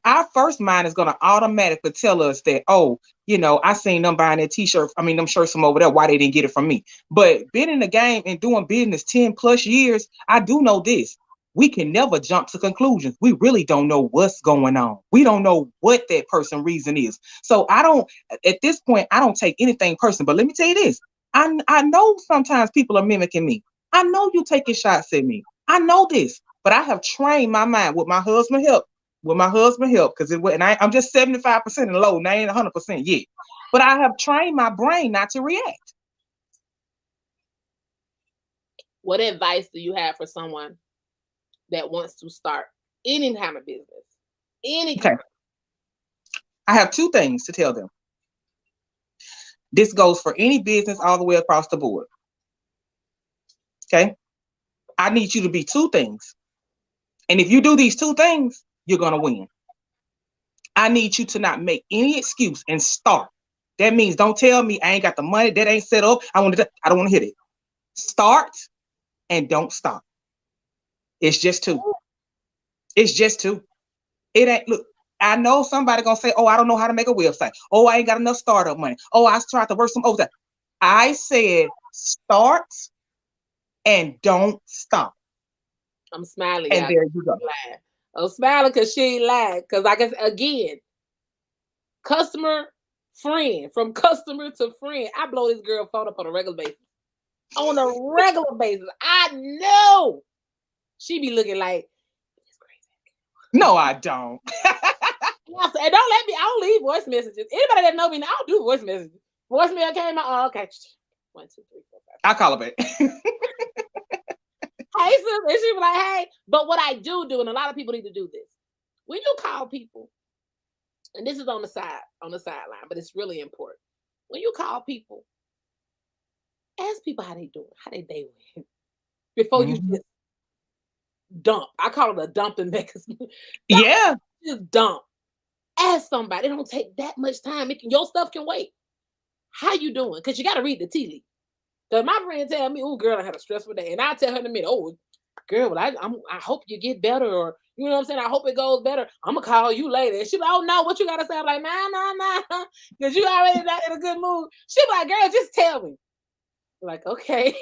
Our first mind is going to automatically tell us that, oh, I seen them buying that t-shirt. I mean, them shirts from over there. Why they didn't get it from me? But being in the game and doing business 10 plus years, I do know this. We can never jump to conclusions. We really don't know what's going on. We don't know what that person reason is. So at this point, I don't take anything personal. But let me tell you this. I know sometimes people are mimicking me. I know you taking shots at me. I know this. But I have trained my mind with my husband's help. Because I'm just 75% in low, and I ain't 100% yet. But I have trained my brain not to react. What advice do you have for someone that wants to start any kind of business? Okay. I have two things to tell them. This goes for any business all the way across the board. Okay. I need you to be two things. And if you do these two things, you're going to win. I need you to not make any excuse and start. That means don't tell me I ain't got the money, that ain't set up. I don't want to hit it. Start and don't stop. It's just two. It's just two. It ain't, look, I know somebody going to say, oh, I don't know how to make a website. Oh, I ain't got enough startup money. Oh, I tried to work some overtime. I said start and don't stop. I'm smiling. And there you go. I'm smiling because she ain't lying. Because I guess, again, customer friend, from customer to friend. I blow this girl phone up on a regular basis. On a regular basis. I know she be looking like, it's crazy. No, I don't. And I don't leave voice messages. Anybody that know me, I don't do voice messages. Voicemail came out. Oh, okay. 1, 2, 3, 4, 5. I'll call her back. Hey, sis, and she be like, hey. But what I do, and a lot of people need to do this. When you call people, and this is on the sideline, but it's really important. When you call people, ask people how they doing, how they day went, before you just dump. I call it a dumping mechanism. Yeah. Just dump. Ask somebody. It don't take that much time. Your stuff can wait. How you doing? Because you got to read the tea leaf. Because my friend tell me, oh, girl, I had a stressful day. And I tell her in a minute, oh, girl, well, I hope you get better. Or, you know what I'm saying? I hope it goes better. I'm going to call you later. And she be like, oh, no, what you got to say? I'm like, nah. Because you already not in a good mood. She be like, girl, just tell me. I'm like, okay.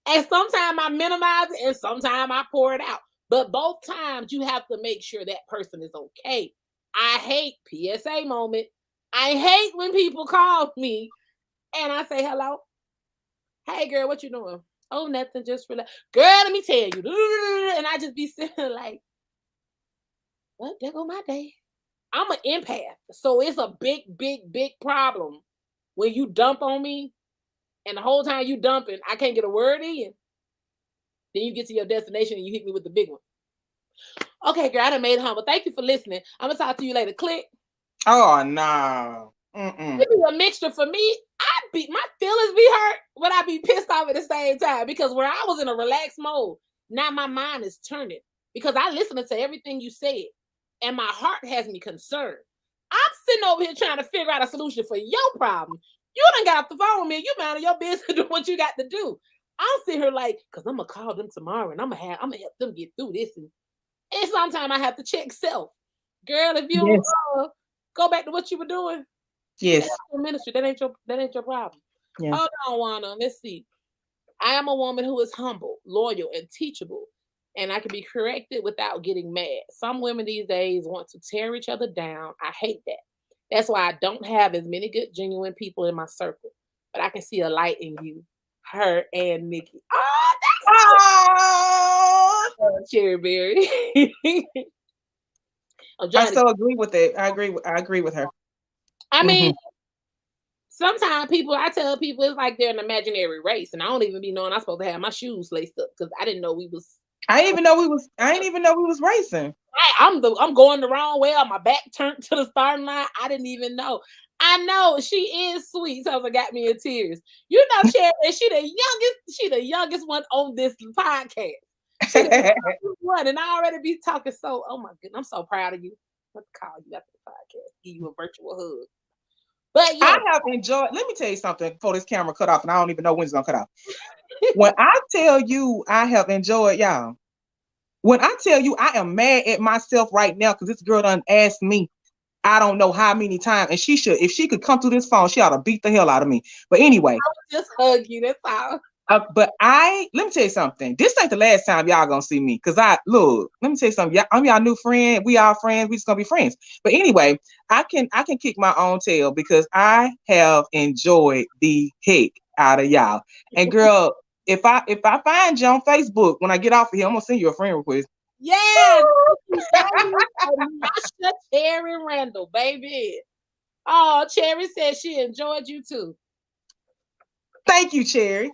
And sometimes I minimize it and sometimes I pour it out. But both times you have to make sure that person is okay. I hate PSA moment. I hate when people call me and I say, hello. Hey, girl, what you doing? Oh, nothing, just relax. Girl, let me tell you. And I just be sitting like, what? There go my day. I'm an empath. So it's a big problem when you dump on me and the whole time you dumping, I can't get a word in. Then you get to your destination and you hit me with the big one. Okay, girl, I done made it home. But thank you for listening. I'm going to talk to you later. Click. Oh, no. It be a mixture for me. My feelings be hurt, but I be pissed off at the same time because where I was in a relaxed mode, now my mind is turning because I listened to everything you said and my heart has me concerned. I'm sitting over here trying to figure out a solution for your problem. You done got off the phone with me. You minding your business doing what you got to do. I'm sitting here like, because I'm going to call them tomorrow and I'm going to help them get through this. And sometimes I have to check self. Girl, if you don't go back to what you were doing. Yes. That's your ministry. That ain't your problem. Yeah. Hold on, Wanda. Let's see. I am a woman who is humble, loyal, and teachable, and I can be corrected without getting mad. Some women these days want to tear each other down. I hate that. That's why I don't have as many good, genuine people in my circle. But I can see a light in you, her, and Nikki. Oh, that's Cherry Berry. I still agree with it. I agree with her. I mean, sometimes I tell people it's like they're an imaginary race, and I don't even be knowing I'm supposed to have my shoes laced up because I didn't know we was. I didn't even know we was racing. I'm going the wrong way. My back turned to the starting line. I didn't even know. I know she is sweet, so it got me in tears. You know, Cherry, she the youngest one on this podcast. She the youngest one, and I already be talking so. Oh my goodness, I'm so proud of you. Let's call you after the podcast. Give you a virtual hug. But yeah, I have enjoyed. Let me tell you something before this camera cut off, and I don't even know when it's gonna cut off. When I tell you I have enjoyed y'all, When I tell you I am mad at myself right now because this girl done asked me, I don't know how many times, and she should, if she could come through this phone, she ought to beat the hell out of me. But anyway, I would just hug you. That's all. but let me tell you something. This ain't the last time y'all gonna see me. Cause look, let me tell you something. I'm y'all new friend. We all friends. We just gonna be friends. But anyway, I can kick my own tail because I have enjoyed the heck out of y'all. And girl, if I find you on Facebook when I get off of here, I'm gonna send you a friend request. Yeah. Masha Cherry Randall, baby. Oh, Cherry said she enjoyed you too. Thank you, Cherry.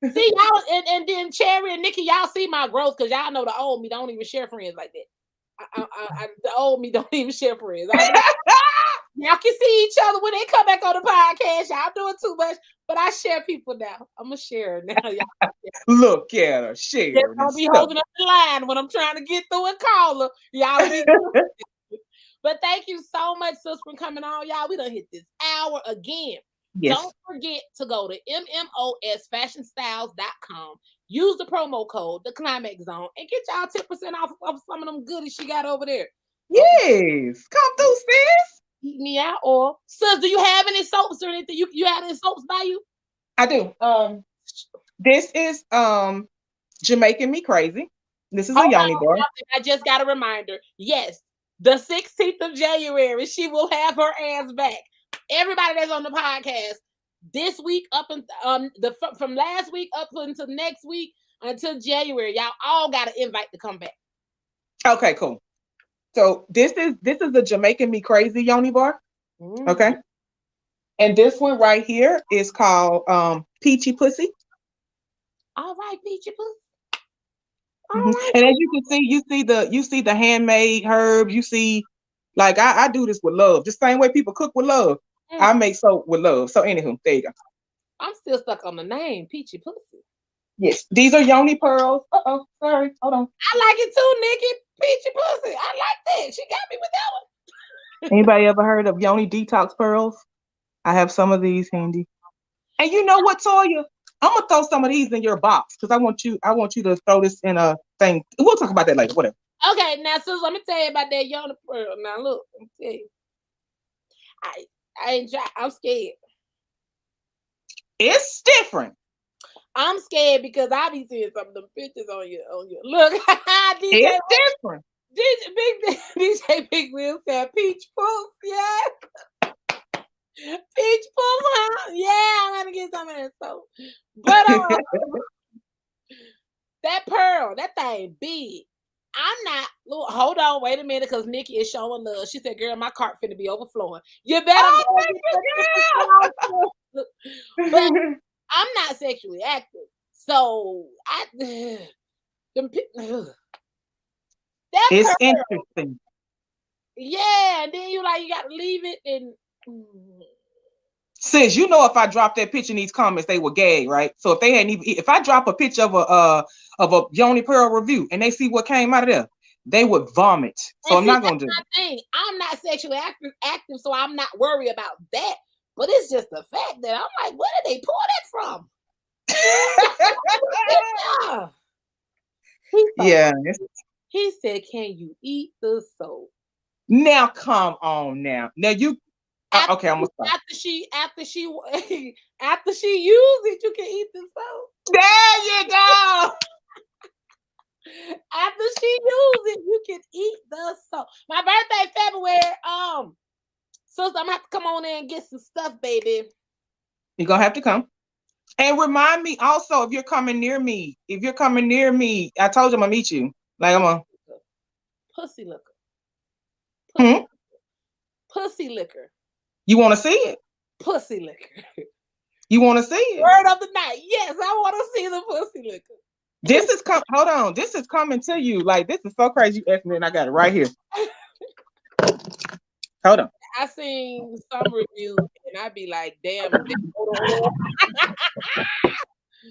See y'all, and then Cherry and Nikki, y'all see my growth because y'all know the old me don't even share friends like that. The old me don't even share friends. Y'all can see each other when they come back on the podcast. Y'all doing too much, but I share people now. I'm a sharer now. Y'all. Look at her, share. I'll be holding up the line when I'm trying to get through a caller. Y'all be. But thank you so much, sis, for coming on, y'all. We done hit this hour again. Yes. Don't forget to go to mmosfashionstyles.com. Use the promo code, the Climaxxx Zone, and get y'all 10% off of some of them goodies she got over there. Yes. Come through, sis. Eat me out. Or, sis, do you have any soaps or anything? You have any soaps by you? I do. This is Jamaican Me Crazy. This is a Yoni bar. I just got a reminder. Yes. The 16th of January, she will have her ass back. Everybody that's on the podcast this week from last week up until next week until January, y'all all got an invite to come back. Okay, cool. So this is the Jamaican Me Crazy Yoni bar. Mm-hmm. Okay. And this one right here is called Peachy Pussy. All right, Peachy Pussy. Mm-hmm. Right. And as you can see, you see the handmade herbs. You see, like I do this with love. The same way people cook with love. I make soap with love. So anywho, there you go. I'm still stuck on the name, Peachy Pussy. Yes, these are Yoni pearls. Sorry, hold on. I like it too, Nikki. Peachy Pussy. I like that. She got me with that one. Anybody ever heard of Yoni Detox pearls? I have some of these handy. And you know what, Toya? I'm gonna throw some of these in your box because I want you to throw this in a thing. We'll talk about that later. Whatever. Okay, now Sus, let me tell you about that Yoni pearl. Now look, let me tell you. I ain't try. I'm scared. It's different. I'm scared because I be seeing some of them pictures on your look. DJ, it's different. DJ Big Wheel said peach puff, yeah. Peach puff, huh? Yeah, I'm gonna get some of that soap. But that pearl, that thing big. I'm not. Look, hold on, wait a minute, because Nikki is showing love. She said, "Girl, my cart finna be overflowing. You better go." But I'm not sexually active, so it's interesting. Yeah, and then you got to leave it and. Sis, you know, if I drop that picture in these comments, they were gay, right? So if I drop a picture of a Yoni Pearl review and they see what came out of there, they would vomit. So I'm not gonna do it. I'm not sexually active, so I'm not worried about that. But it's just the fact that I'm like, where did they pull that from? Yeah. He said, "Can you eat the soap?" Now, come on, now you. Okay, I'm gonna stop. After she used it, you can eat the soap. There you go. After she used it, you can eat the soap. My birthday, February. So I'm gonna have to come on in and get some stuff, baby. You're gonna have to come. And remind me also, if you're coming near me, I told you I'm gonna meet you. Like I'm a pussy liquor. Pussy liquor. You want to see it? Pussy liquor. You want to see it? Word of the night. Yes, I want to see the pussy liquor. This is hold on. This is coming to you. Like, this is so crazy. You asked me, and I got it right here. Hold on. I seen some review, and I'd be like, "Damn!"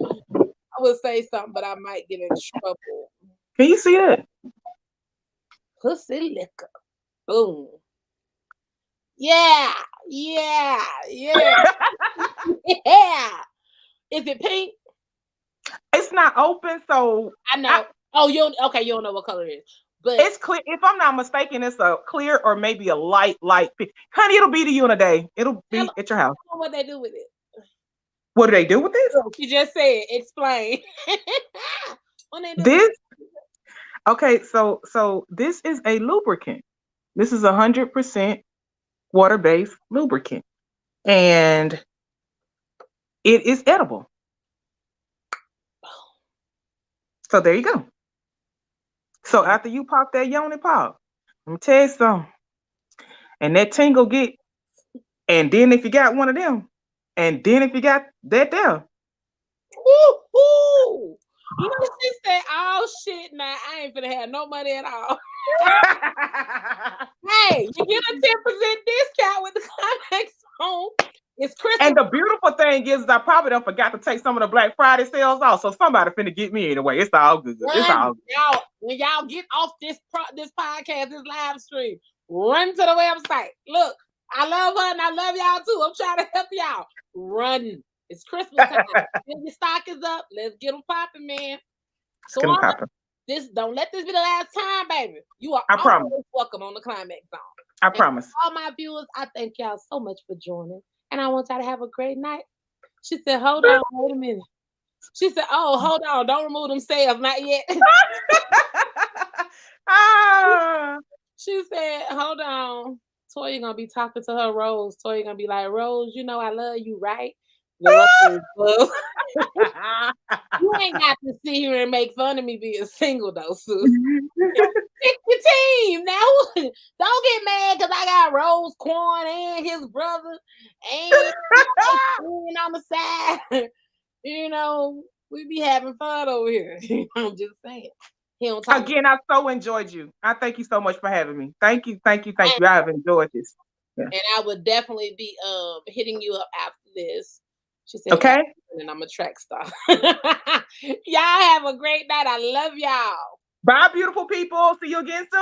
I would say something, but I might get in trouble. Can you see it? Pussy liquor. Boom. Yeah. Yeah. Yeah. Yeah. Is it pink? It's not open, so I know. Oh, okay, you don't know what color it is. But it's clear. If I'm not mistaken, it's a clear or maybe a light pink. Honey, it'll be to you in a day. It'll be at your house. Tell them what they do with it. What do they do with this? She just said, explain. What they do This okay, so this is a lubricant. This is 100% water-based lubricant. And it is edible. So there you go. So after you pop that Yoni pop, let me tell you something. And that tingle get, and then if you got one of them, and then if you got that there. Woo-hoo! Look, she said, oh shit, nah, I ain't finna have no money at all. Hey, you get a 10% discount with the Climaxxx Zone. It's Christmas. And the beautiful thing is, I probably done forgot to take some of the Black Friday sales off, so somebody finna get me anyway. It's all good. It's all good. Y'all, when y'all get off this podcast, this live stream, run to the website. Look, I love her and I love y'all too. I'm trying to help y'all. Run. It's Christmas time. Your stock is up. Let's get them popping, man. So don't let this be the last time, baby. You are always welcome on the Climaxxx Zone. I promise. All my viewers, I thank y'all so much for joining. And I want y'all to have a great night. She said, hold on, wait a minute. She said, oh, hold on, don't remove them sales, not yet. She said, hold on. Toya gonna be talking to her Rose. Toya gonna be like, Rose, you know I love you, right? You ain't got to sit here and make fun of me being single, though, sis. Pick your team. Now, don't get mad because I got Rose Quan and his brother and on the side. You know, we be having fun over here. I'm just saying. Again, I so enjoyed you. I thank you so much for having me. Thank you. I have enjoyed this. Yeah. And I would definitely be hitting you up after this. She said, okay. And I'm a track star. Y'all have a great night. I love y'all. Bye, beautiful people. See you again soon.